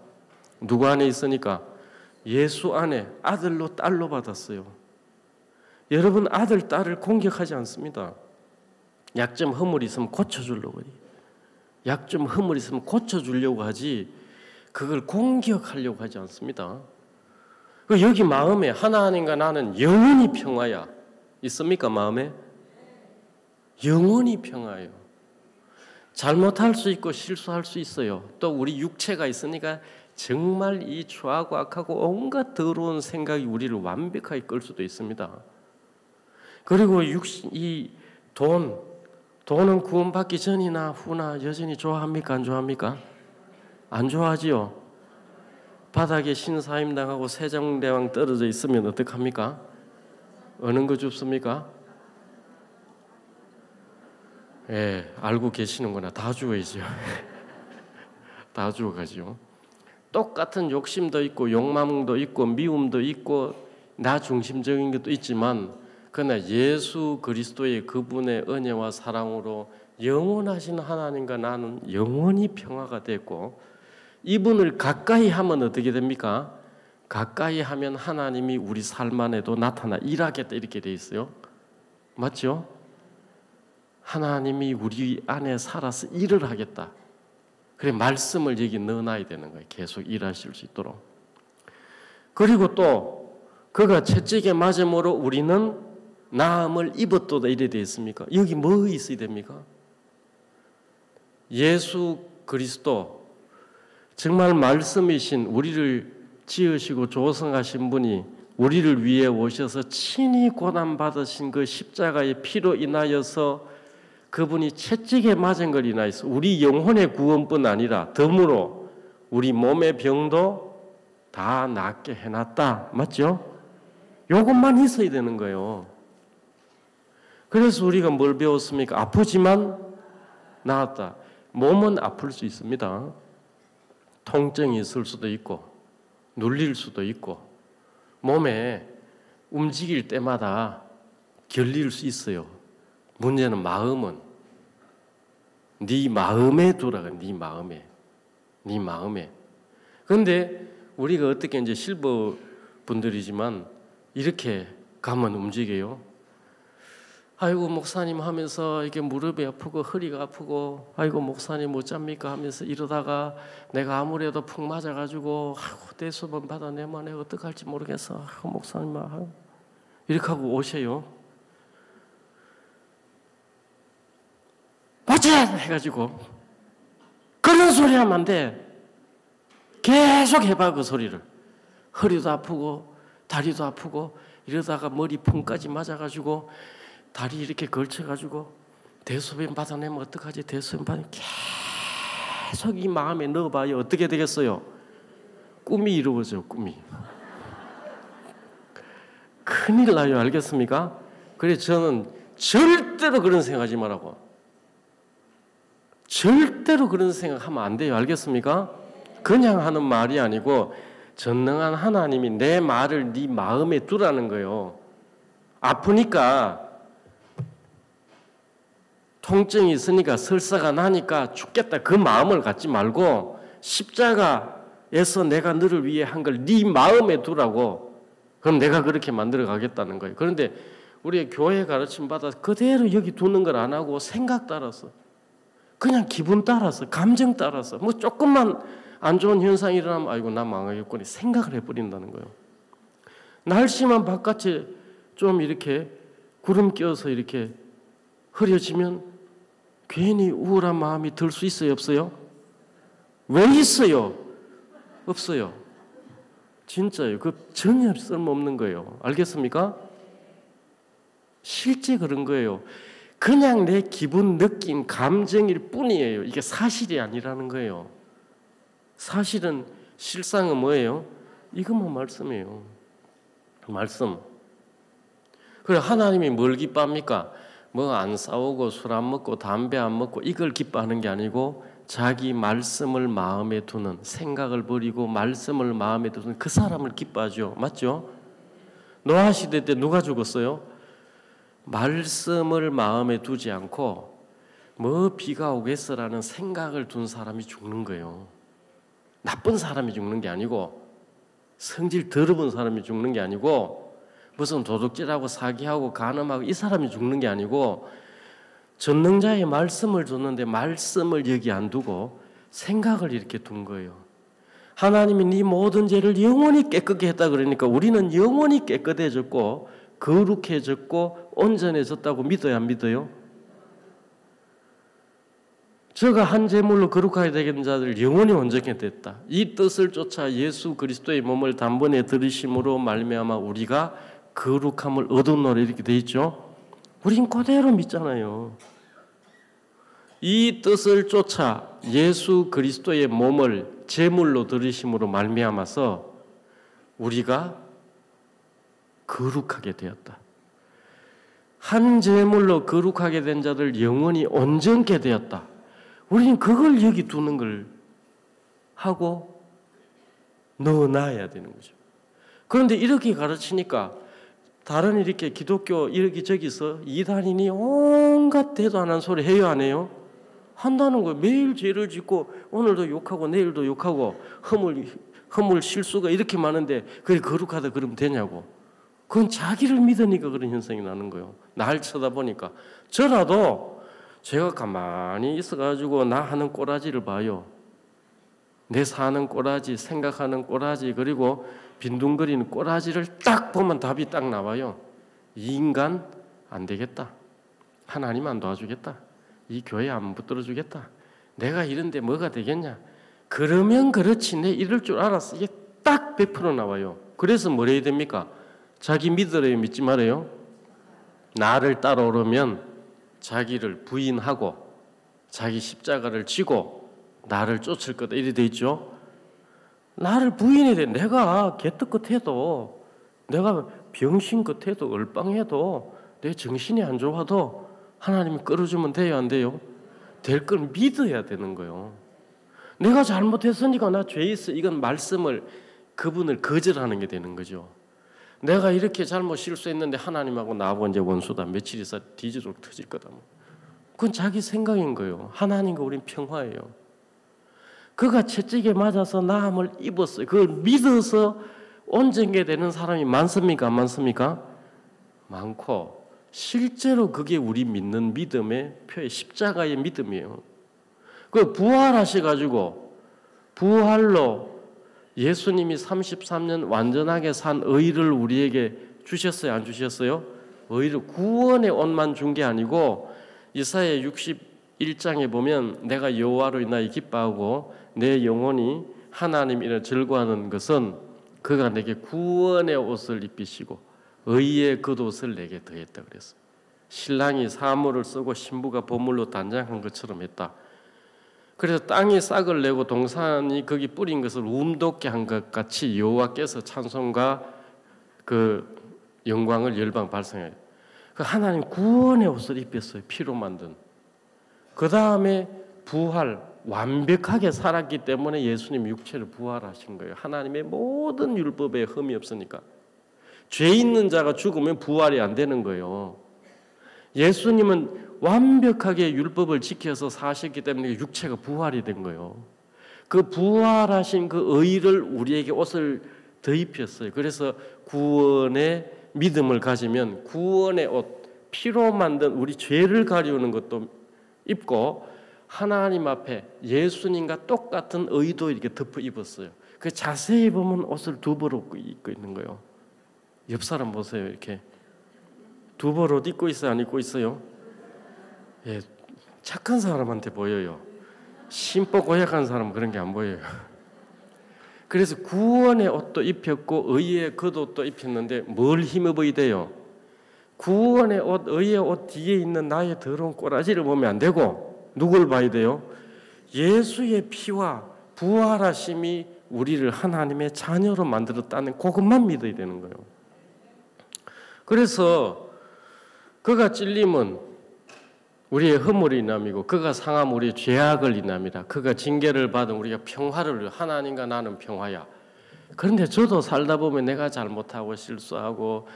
누구 안에 있으니까? 예수 안에 아들로 딸로 받았어요. 여러분 아들 딸을 공격하지 않습니다. 약점 허물 있으면 고쳐주려고 해요. 약점 허물 있으면 고쳐주려고 하지 그걸 공격하려고 하지 않습니다. 여기 마음에 하나님과 나는 영원히 평화야. 있습니까? 마음에? 영원히 평화예요. 잘못할 수 있고 실수할 수 있어요. 또 우리 육체가 있으니까 정말 이 죄하고 악하고 온갖 더러운 생각이 우리를 완벽하게 끌 수도 있습니다. 그리고 이 돈은 구원받기 전이나 후나 여전히 좋아합니까? 안 좋아합니까? 안 좋아하지요. 바닥에 신사임당하고 세종대왕 떨어져 있으면 어떡합니까? 어느 거 줍습니까? 예, 알고 계시는구나. 다 주어야죠. 다 주어가죠. 똑같은 욕심도 있고 욕망도 있고 미움도 있고 나 중심적인 것도 있지만 그러나 예수 그리스도의 그분의 은혜와 사랑으로 영원하신 하나님과 나는 영원히 평화가 됐고 이분을 가까이 하면 어떻게 됩니까? 가까이 하면 하나님이 우리 삶 안에도 나타나 일하겠다 이렇게 돼 있어요. 맞죠? 하나님이 우리 안에 살아서 일을 하겠다. 그래 말씀을 여기 넣어놔야 되는 거예요. 계속 일하실 수 있도록. 그리고 또 그가 채찍에 맞음으로 우리는 나음을 입었도다 이래 되어 있습니까? 여기 뭐 있어야 됩니까? 예수 그리스도 정말 말씀이신 우리를 지으시고 조성하신 분이 우리를 위해 오셔서 친히 고난받으신 그 십자가의 피로 인하여서 그분이 채찍에 맞은 걸 인하여서 우리 영혼의 구원뿐 아니라 덤으로 우리 몸의 병도 다 낫게 해놨다. 맞죠? 이것만 있어야 되는 거예요. 그래서 우리가 뭘 배웠습니까? 아프지만 나았다. 몸은 아플 수 있습니다. 통증이 있을 수도 있고 눌릴 수도 있고 몸에 움직일 때마다 결릴 수 있어요. 문제는 마음은 네 마음에 두라고. 네 마음에. 그런데 우리가 어떻게 이제 실버 분들이지만 이렇게 가면 움직여요. 아이고 목사님 하면서 이게 무릎이 아프고 허리가 아프고 아이고 목사님 못 잡니까 하면서 이러다가 내가 아무래도 푹 맞아가지고 아이고 대수분 받아내면 내가 어떡할지 모르겠어. 아이고 목사님 이렇게 하고 오셔요. 어째 해가지고 그런 소리 하면 안 돼. 계속 해봐 그 소리를. 허리도 아프고 다리도 아프고 이러다가 머리 punk까지 맞아가지고 다리 이렇게 걸쳐가지고 대소변 받아내면 어떡하지? 대소변 받으면 계속 이 마음에 넣어봐요. 어떻게 되겠어요? 꿈이 이루어져요. 꿈이. 큰일 나요. 알겠습니까? 그래서 저는 절대로 그런 생각하지 말라고. 절대로 그런 생각하면 안 돼요. 알겠습니까? 그냥 하는 말이 아니고 전능한 하나님이 내 말을 네 마음에 두라는 거예요. 아프니까 통증이 있으니까 설사가 나니까 죽겠다 그 마음을 갖지 말고 십자가에서 내가 너를 위해 한 걸 네 마음에 두라고. 그럼 내가 그렇게 만들어 가겠다는 거예요. 그런데 우리 교회 가르침 받아서 그대로 여기 두는 걸 안 하고 생각 따라서 그냥 기분 따라서 감정 따라서 뭐 조금만 안 좋은 현상이 일어나면 아이고 나 망하겠구나 생각을 해버린다는 거예요. 날씨만 바깥에 좀 이렇게 구름 껴서 이렇게 흐려지면 괜히 우울한 마음이 들 수 있어요? 없어요? 왜 있어요? 없어요. 진짜요. 그 전혀 쓸모없는 거예요. 알겠습니까? 실제 그런 거예요. 그냥 내 기분, 느낌, 감정일 뿐이에요. 이게 사실이 아니라는 거예요. 사실은 실상은 뭐예요? 이것만 말씀이에요. 말씀. 그래 하나님이 뭘 기뻐합니까? 뭐 안 싸우고 술 안 먹고 담배 안 먹고 이걸 기뻐하는 게 아니고 자기 말씀을 마음에 두는 생각을 버리고 말씀을 마음에 두는 그 사람을 기뻐하죠. 맞죠? 노아 시대 때 누가 죽었어요? 말씀을 마음에 두지 않고 뭐 비가 오겠어라는 생각을 둔 사람이 죽는 거예요. 나쁜 사람이 죽는 게 아니고 성질 더러운 사람이 죽는 게 아니고 무슨 도둑질하고 사기하고 간음하고 이 사람이 죽는 게 아니고 전능자의 말씀을 줬는데 말씀을 여기 안 두고 생각을 이렇게 둔 거예요. 하나님이 네 모든 죄를 영원히 깨끗게 했다 그러니까 우리는 영원히 깨끗해졌고 거룩해졌고 온전해졌다고 믿어야 안 믿어요? 저가 한 제물로 거룩하게 되는 자들 영원히 온전히 됐다. 이 뜻을 쫓아 예수 그리스도의 몸을 단번에 들이심으로 말미암아 우리가 거룩함을 얻었노라 이렇게 돼 있죠. 우린 그대로 믿잖아요. 이 뜻을 쫓아 예수 그리스도의 몸을 제물로 들이심으로 말미암아서 우리가 거룩하게 되었다. 한 제물로 거룩하게 된 자들 영원히 온전케 되었다. 우리는 그걸 여기 두는 걸 하고 넣어놔야 되는 거죠. 그런데 이렇게 가르치니까 다른 이렇게 기독교 여기저기서 이단인이 온갖 대도 안 한 소리 해요, 안 해요? 한다는 거예요. 매일 죄를 짓고 오늘도 욕하고 내일도 욕하고 허물 실수가 이렇게 많은데 그게 거룩하다 그러면 되냐고. 그건 자기를 믿으니까 그런 현상이 나는 거예요. 날 쳐다보니까. 저라도 제가 가만히 있어가지고 나 하는 꼬라지를 봐요. 내 사는 꼬라지, 생각하는 꼬라지, 그리고 빈둥거리는 꼬라지를 딱 보면 답이 딱 나와요. 이 인간 안 되겠다. 하나님 안 도와주겠다. 이 교회 안 붙들어주겠다. 내가 이런데 뭐가 되겠냐. 그러면 그렇지 내 이럴 줄 알았어. 이게 딱 100% 나와요. 그래서 뭘 해야 됩니까? 자기 믿으래요, 믿지 말아요? 나를 따라오려면 자기를 부인하고 자기 십자가를 지고 나를 쫓을 거다 이래 돼 있죠. 나를 부인해야 돼. 내가 개떡같아도 내가 병신 같아도 얼빵해도 내 정신이 안 좋아도 하나님이 끌어주면 돼요, 안 돼요? 될 걸 믿어야 되는 거예요. 내가 잘못했으니까 나 죄 있어. 이건 말씀을 그분을 거절하는 게 되는 거죠. 내가 이렇게 잘못 실수했는데 하나님하고 나하고 이제 원수다. 며칠 있어 뒤지도록 터질 거다. 그건 자기 생각인 거예요. 하나님과 우린 평화예요. 그가 채찍에 맞아서 나음을 입었어요. 그걸 믿어서 온전게 되는 사람이 많습니까? 안 많습니까? 많고 실제로 그게 우리 믿는 믿음의 표의 십자가의 믿음이에요. 그 부활하셔가지고 부활로 예수님이 33년 완전하게 산 의를 우리에게 주셨어요? 안 주셨어요? 의를 구원의 옷만 준 게 아니고 이사야 61장에 보면 내가 여호와로 인하여 기뻐하고 내 영혼이 하나님 이를 즐거워하는 것은 그가 내게 구원의 옷을 입히시고 의의 겉옷을 내게 더했다 그랬어요. 신랑이 사물을 쓰고 신부가 보물로 단장한 것처럼 했다. 그래서 땅이 싹을 내고 동산이 거기 뿌린 것을 움돋게 한 것 같이 여호와께서 찬송과 그 영광을 열방 발성해요. 그 하나님 구원의 옷을 입혔어요. 피로 만든. 그 다음에 부활, 완벽하게 살았기 때문에 예수님 육체를 부활하신 거예요. 하나님의 모든 율법에 흠이 없으니까. 죄 있는 자가 죽으면 부활이 안 되는 거예요. 예수님은 완벽하게 율법을 지켜서 사셨기 때문에 육체가 부활이 된 거예요. 그 부활하신 그 의를 우리에게 옷을 더 입혔어요. 그래서 구원의 믿음을 가지면 구원의 옷, 피로 만든 우리 죄를 가리우는 것도 입고 하나님 앞에 예수님과 똑같은 의도 이렇게 덮어 입었어요. 그 자세히 보면 옷을 두 벌 입고 있는 거예요. 옆 사람 보세요. 이렇게 두 벌 옷 입고 있어요? 안 입고 있어요? 예, 착한 사람한테 보여요. 심보 고약한 사람은 그런 게 안 보여요. 그래서 구원의 옷도 입혔고 의의 겉옷도 입혔는데 뭘 힘입어야 돼요? 구원의 옷, 의의 옷 뒤에 있는 나의 더러운 꼬라지를 보면 안 되고 누굴 봐야 돼요? 예수의 피와 부활하심이 우리를 하나님의 자녀로 만들었다는 그것만 믿어야 되는 거예요. 그래서 그가 찔림은 우리의 허물이 인함이고 그가 상함 우리의 죄악을 인함이라. 그가 징계를 받은 우리가 평화를 하나님과 나는 평화야. 그런데 저도 살다 보면 내가 잘못하고 실수하고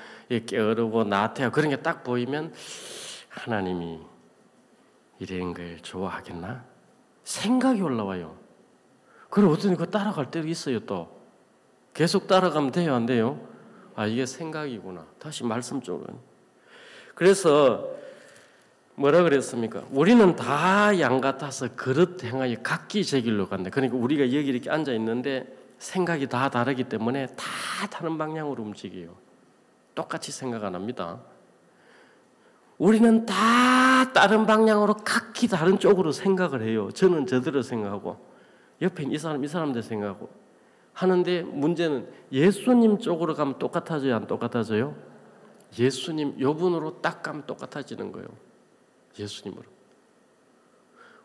게으르고 나태하고 그런 게 딱 보이면 하나님이 이런 걸 좋아하겠나? 생각이 올라와요. 그리고 어떤 거 따라갈 때도 있어요. 또 계속 따라가면 돼요? 안 돼요? 아, 이게 생각이구나. 다시 말씀 쪽으로. 그래서 뭐라 그랬습니까? 우리는 다 양 같아서 그릇 행하여 각기 제 길로 간다. 그러니까 우리가 여기 이렇게 앉아 있는데 생각이 다 다르기 때문에 다 다른 방향으로 움직여요. 똑같이 생각 안 합니다. 우리는 다 다른 방향으로 각기 다른 쪽으로 생각을 해요. 저는 저대로 생각하고 옆에 이 사람들 생각하고 하는데 문제는 예수님 쪽으로 가면 똑같아져요? 안 똑같아져요? 예수님 요분으로 딱 가면 똑같아지는 거예요. 예수님으로.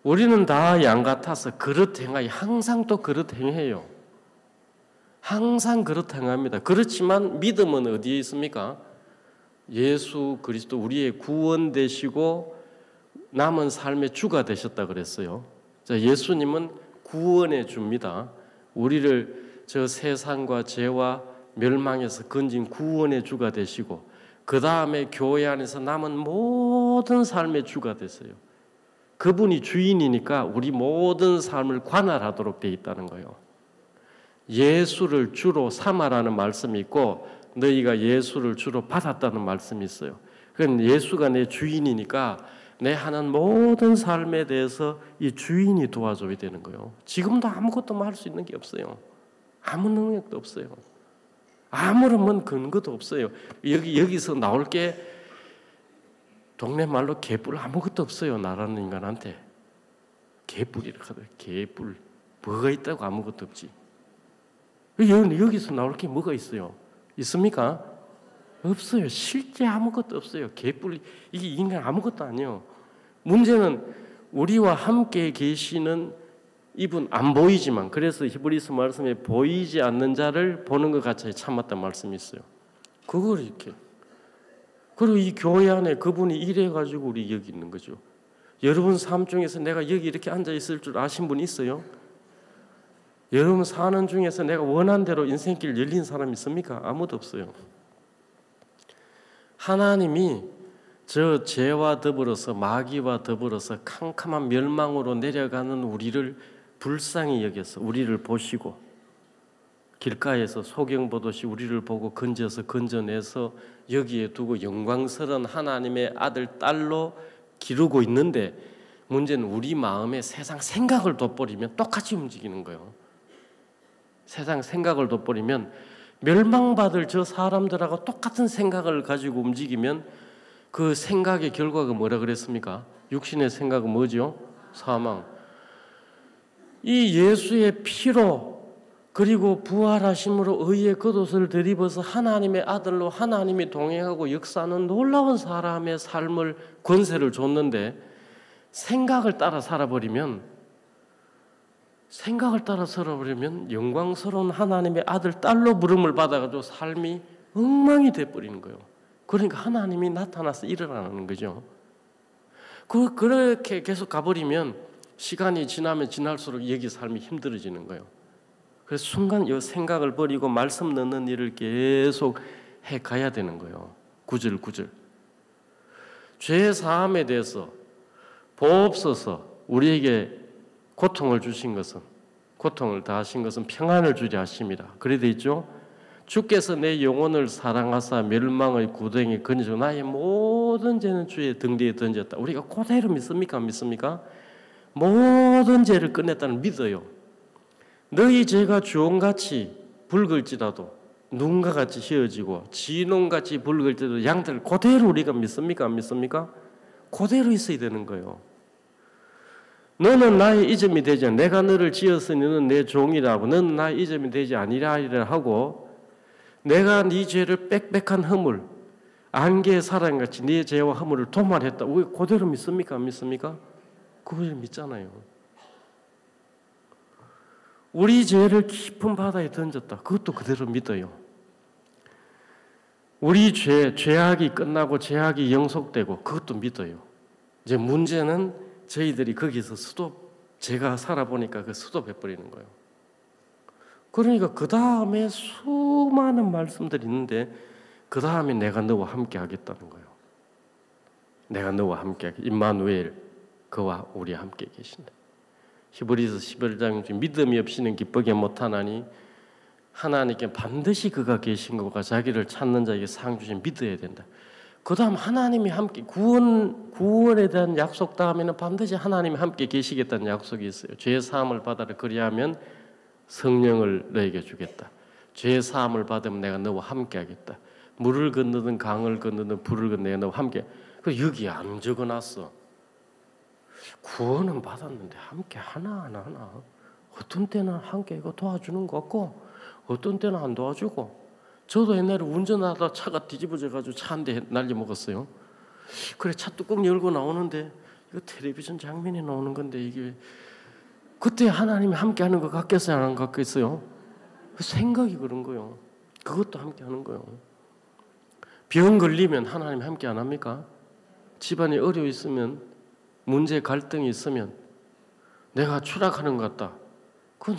우리는 다 양 같아서 그릇 행하여 항상 또 그릇 행해요. 항상 그릇 행합니다. 그렇지만 믿음은 어디에 있습니까? 예수 그리스도 우리의 구원 되시고 남은 삶의 주가 되셨다 그랬어요. 자, 예수님은 구원의 주입니다. 우리를 저 세상과 죄와 멸망에서 건진 구원의 주가 되시고 그 다음에 교회 안에서 남은 모든 삶의 주가 됐어요. 그분이 주인이니까 우리 모든 삶을 관할하도록 되어 있다는 거예요. 예수를 주로 삼아라는 말씀이 있고 너희가 예수를 주로 받았다는 말씀이 있어요. 그건 예수가 내 주인이니까 내 하는 모든 삶에 대해서 이 주인이 도와줘야 되는 거예요. 지금도 아무것도 할 수 있는 게 없어요. 아무 능력도 없어요. 아무런 근거도 없어요. 여기서 나올 게 동네 말로 개뿔 아무것도 없어요. 나라는 인간한테. 개뿔이라 하더라고요. 개뿔. 뭐가 있다고 아무것도 없지. 여기서 나올 게 뭐가 있어요? 있습니까? 없어요. 실제 아무것도 없어요. 개뿔. 이게 인간 아무것도 아니에요. 문제는 우리와 함께 계시는 이분 안 보이지만 그래서 히브리서 말씀에 보이지 않는 자를 보는 것 같이 참았단 말씀이 있어요. 그걸 이렇게 그리고 이 교회 안에 그분이 이래가지고 우리 여기 있는 거죠. 여러분 삶 중에서 내가 여기 이렇게 앉아 있을 줄 아신 분 있어요? 여러분 사는 중에서 내가 원한 대로 인생길 열린 사람 있습니까? 아무도 없어요. 하나님이 저 죄와 더불어서 마귀와 더불어서 캄캄한 멸망으로 내려가는 우리를 불쌍히 여겨서 우리를 보시고 길가에서 소경 보듯이 우리를 보고 건져내서 여기에 두고 영광스러운 하나님의 아들, 딸로 기르고 있는데 문제는 우리 마음에 세상 생각을 돋버리면 똑같이 움직이는 거예요. 세상 생각을 돋버리면 멸망받을 저 사람들하고 똑같은 생각을 가지고 움직이면 그 생각의 결과가 뭐라 그랬습니까? 육신의 생각은 뭐죠? 사망. 이 예수의 피로 그리고 부활하심으로 의의 겉옷을 들입어서 하나님의 아들로 하나님이 동행하고 역사하는 놀라운 사람의 삶을 권세를 줬는데 생각을 따라 살아버리면 영광스러운 하나님의 아들, 딸로 부름을 받아가지고 삶이 엉망이 돼버리는 거예요. 그러니까 하나님이 나타나서 일어나는 거죠. 그렇게 계속 가버리면 시간이 지나면 지날수록 여기 삶이 힘들어지는 거예요. 그래서 순간 이 생각을 버리고 말씀 넣는 일을 계속 해가야 되는 거예요. 구절구절. 죄 사함에 대해서 보옵소서 우리에게 고통을 주신 것은 고통을 다하신 것은 평안을 주려 하심이라. 그래 돼 있죠. 주께서 내 영혼을 사랑하사 멸망의 구덩이에 건져 나의 모든 죄는 주의 등 뒤에 던졌다. 우리가 그대로 믿습니까? 안 믿습니까? 모든 죄를 끝냈다는 믿어요. 너희 죄가 주홍같이 붉을지라도 눈과 같이 휘어지고 진홍같이 붉을지라도 양들 그대로 우리가 믿습니까? 안 믿습니까? 그대로 있어야 되는 거예요. 너는 나의 이점이 되지 않아. 내가 너를 지었으니 너는 내 종이라고. 너는 나의 이점이 되지 아니라 하고 내가 네 죄를 빽빽한 허물 안개의 사랑같이 네 죄와 허물을 도말했다. 왜 그대로 믿습니까? 안 믿습니까? 그걸 믿잖아요. 우리 죄를 깊은 바다에 던졌다. 그것도 그대로 믿어요. 우리 죄악이 끝나고 죄악이 영속되고 그것도 믿어요. 이제 문제는 저희들이 거기서 제가 살아보니까 그 수도해버리는 거예요. 그러니까 그 다음에 수많은 말씀들이 있는데 그 다음에 내가 너와 함께 하겠다는 거예요. 내가 너와 함께 하겠다. 임마누엘 그와 우리 함께 계신다. 히브리서 11장 중 믿음이 없이는 기쁘게 못하나니 하나님께 반드시 그가 계신 것과 자기를 찾는 자에게 상 주신 믿어야 된다. 그 다음 하나님이 함께 구원에 대한 약속 다음에는 반드시 하나님이 함께 계시겠다는 약속이 있어요. 죄 사함을 받아라. 그리하면 성령을 너에게 주겠다. 죄 사함을 받으면 내가 너와 함께 하겠다. 물을 건너든 강을 건너든 불을 건너 내가 너와 함께. 여기 안 적어놨어. 구원은 받았는데 함께 하나. 어떤 때는 함께 이거 도와주는 것 같고 어떤 때는 안 도와주고. 저도 옛날에 운전하다 차가 뒤집어져가지고 차 한 대 날려 먹었어요. 그래 차 뚜껑 열고 나오는데 이거 텔레비전 장면이 나오는 건데 이게 그때 하나님이 함께하는 것 같겠어요, 안 같겠어요? 생각이 그런 거요. 그것도 함께하는 거요. 병 걸리면 하나님 함께 안 합니까? 집안이 어려워 있으면 문제 갈등이 있으면 내가 추락하는 것 같다. 그건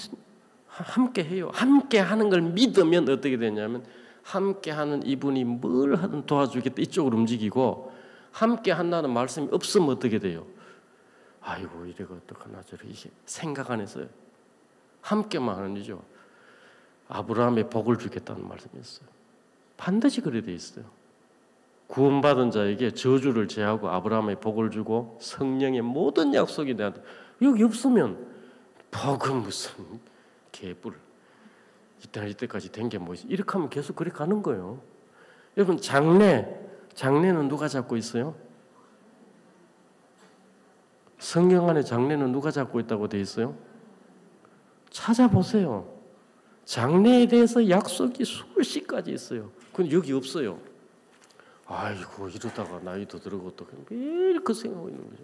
함께 해요. 함께 하는 걸 믿으면 어떻게 되냐면 함께 하는 이분이 뭘 하든 도와주겠다 이쪽으로 움직이고 함께 한다는 말씀이 없으면 어떻게 돼요? 아이고 이래가 어떡하나 저래 이게 생각 안에서 함께만 하는 일이죠. 아브라함의 복을 주겠다는 말씀이었어요. 반드시 그래 돼 있어요. 구원받은 자에게 저주를 제하고 아브라함의 복을 주고 성령의 모든 약속이 내한테 여기 없으면 복은 무슨 개뿔 이때까지 된 게 뭐 있어? 이렇게 하면 계속 그렇게 가는 거예요. 여러분 장래는 누가 잡고 있어요? 성경 안에 장래는 누가 잡고 있다고 돼 있어요? 찾아보세요. 장래에 대해서 약속이 수십 가지 있어요. 그건 여기 없어요. 아이고 이러다가 나이도 들고 또 매일 그 생각하고 있는 거죠.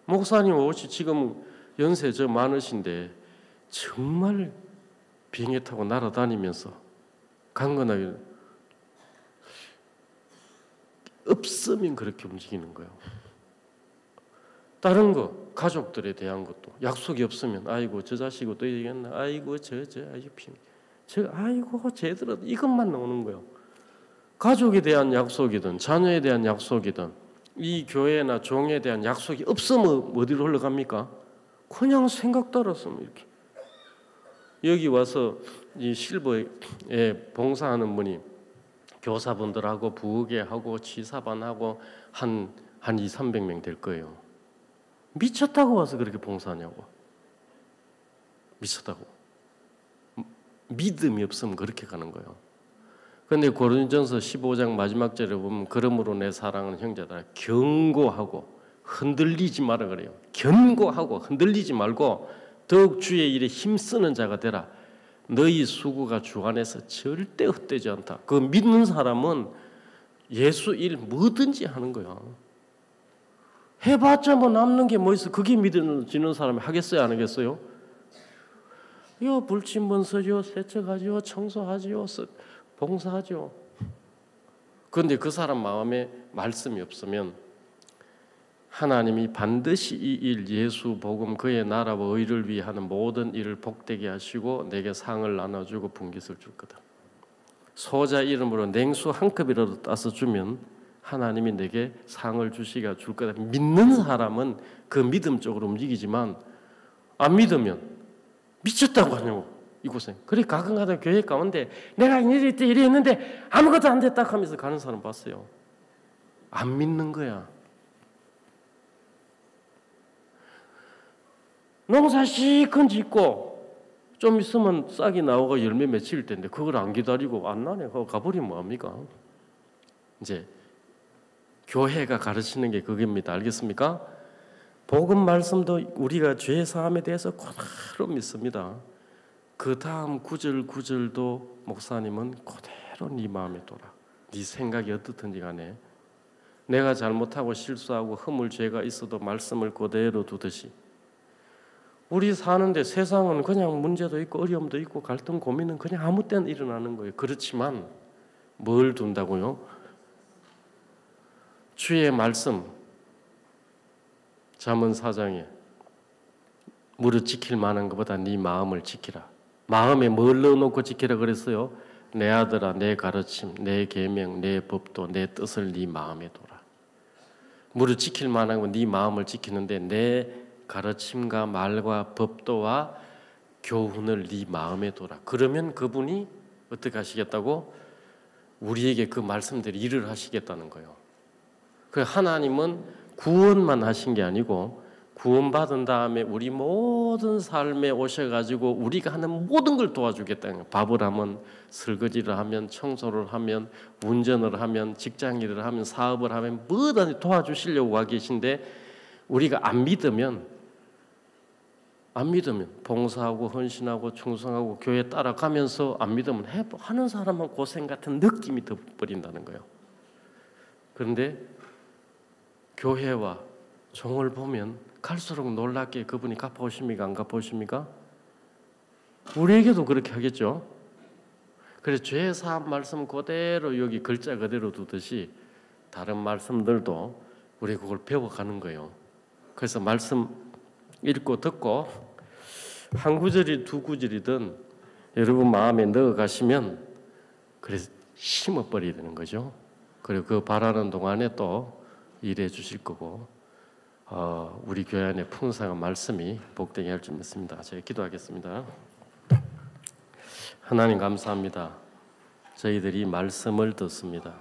목사님 혹시 지금 연세 저 많으신데 정말 비행기 타고 날아다니면서 강건하게 없으면 그렇게 움직이는 거예요. 다른 거 가족들에 대한 것도 약속이 없으면 아이고 저 자식이 또 이러겠나 아이고 아이고 쟤들은 이것만 나오는 거예요. 가족에 대한 약속이든 자녀에 대한 약속이든 이 교회나 종에 대한 약속이 없으면 어디로 흘러갑니까? 그냥 생각 따랐으면 이렇게. 여기 와서 이 실버에 봉사하는 분이 교사분들하고 부의계하고 치사반하고 한 200~300명 될 거예요. 미쳤다고 와서 그렇게 봉사하냐고. 미쳤다고. 믿음이 없으면 그렇게 가는 거예요. 그런데 고린도전서 15장 마지막 절에 보면 그러므로 내 사랑하는 형제들아 경고하고 흔들리지 마라 그래요. 견고하고 흔들리지 말고 더욱 주의 일에 힘쓰는 자가 되라. 너희 수고가 주 안에서 절대 헛되지 않다. 그 믿는 사람은 예수 일 뭐든지 하는 거야. 해봤자 뭐 남는 게 뭐 있어. 그게 믿어지는 사람이 하겠어요 안 하겠어요? 요 불침번 서죠. 세척하죠. 청소하죠. 봉사하죠. 그런데 그 사람 마음에 말씀이 없으면 하나님이 반드시 이 일 예수 복음 그의 나라와 의를 위해 하는 모든 일을 복되게 하시고 내게 상을 나눠주고 분깃을 줄 거다. 소자 이름으로 냉수 한 컵이라도 따서 주면 하나님이 내게 상을 주시게 줄 거다. 믿는 사람은 그 믿음 쪽으로 움직이지만 안 믿으면 미쳤다고 하냐고 이곳에. 그래 가끔가다 교회 가운데 내가 이래 했는데 아무것도 안 됐다 하면서 가는 사람 봤어요. 안 믿는 거야. 농사 시큰 짓고 좀 있으면 싹이 나오고 열매 맺힐 텐데 그걸 안 기다리고 안 나네. 그거 가버리면 뭐합니까? 이제 교회가 가르치는 게 그겁니다. 알겠습니까? 복음 말씀도 우리가 죄 사함에 대해서 그대로 믿습니다. 그 다음 구절도 목사님은 그대로 네 마음에 둬라. 네 생각이 어떻든지 간에 내가 잘못하고 실수하고 허물 죄가 있어도 말씀을 그대로 두듯이 우리 사는데 세상은 그냥 문제도 있고 어려움도 있고 갈등 고민은 그냥 아무 때나 일어나는 거예요. 그렇지만 뭘 둔다고요? 주의 말씀 잠언 4장에 무릇 지킬 만한 것보다 네 마음을 지키라. 마음에 뭘 넣어놓고 지키라 그랬어요? 내 아들아 내 가르침, 내 계명, 내 법도, 내 뜻을 네 마음에 둬라. 무릇 지킬 만한 건 네 마음을 지키는데 내 가르침과 말과 법도와 교훈을 네 마음에 둬라. 그러면 그분이 어떻게 하시겠다고? 우리에게 그 말씀들이 일을 하시겠다는 거예요. 그 하나님은 구원만 하신 게 아니고 구원받은 다음에 우리 모든 삶에 오셔가지고 우리가 하는 모든 걸 도와주겠다는 거예요. 밥을 하면, 설거지를 하면, 청소를 하면, 운전을 하면, 직장일을 하면, 사업을 하면 뭐든 도와주시려고 와 계신데 우리가 안 믿으면 봉사하고 헌신하고 충성하고 교회 따라가면서 안 믿으면 하는 사람은 고생 같은 느낌이 더 버린다는 거예요. 그런데 교회와 종을 보면 갈수록 놀랍게 그분이 갚아오십니까? 안 갚아오십니까? 우리에게도 그렇게 하겠죠. 그래서 죄 사함 말씀 그대로 여기 글자 그대로 두듯이 다른 말씀들도 우리 그걸 배워가는 거예요. 그래서 말씀 읽고 듣고 한 구절이 두 구절이든 여러분 마음에 넣어가시면 그래서 심어버려야 되는 거죠. 그리고 그 바라는 동안에 또 일해 주실 거고 우리 교회 안에 풍성한 말씀이 복되게 할 줄 믿습니다. 제가 기도하겠습니다. 하나님 감사합니다. 저희들이 말씀을 듣습니다.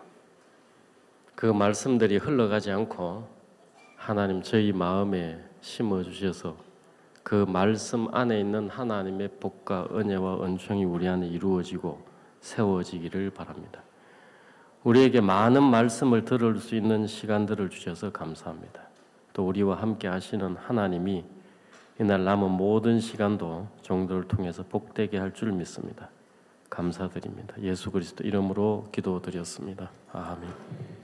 그 말씀들이 흘러가지 않고 하나님 저희 마음에 심어주셔서 그 말씀 안에 있는 하나님의 복과 은혜와 은총이 우리 안에 이루어지고 세워지기를 바랍니다. 우리에게 많은 말씀을 들을 수 있는 시간들을 주셔서 감사합니다. 또 우리와 함께 하시는 하나님이 이날 남은 모든 시간도 종들을 통해서 복되게 할 줄 믿습니다. 감사드립니다. 예수 그리스도 이름으로 기도드렸습니다. 아멘.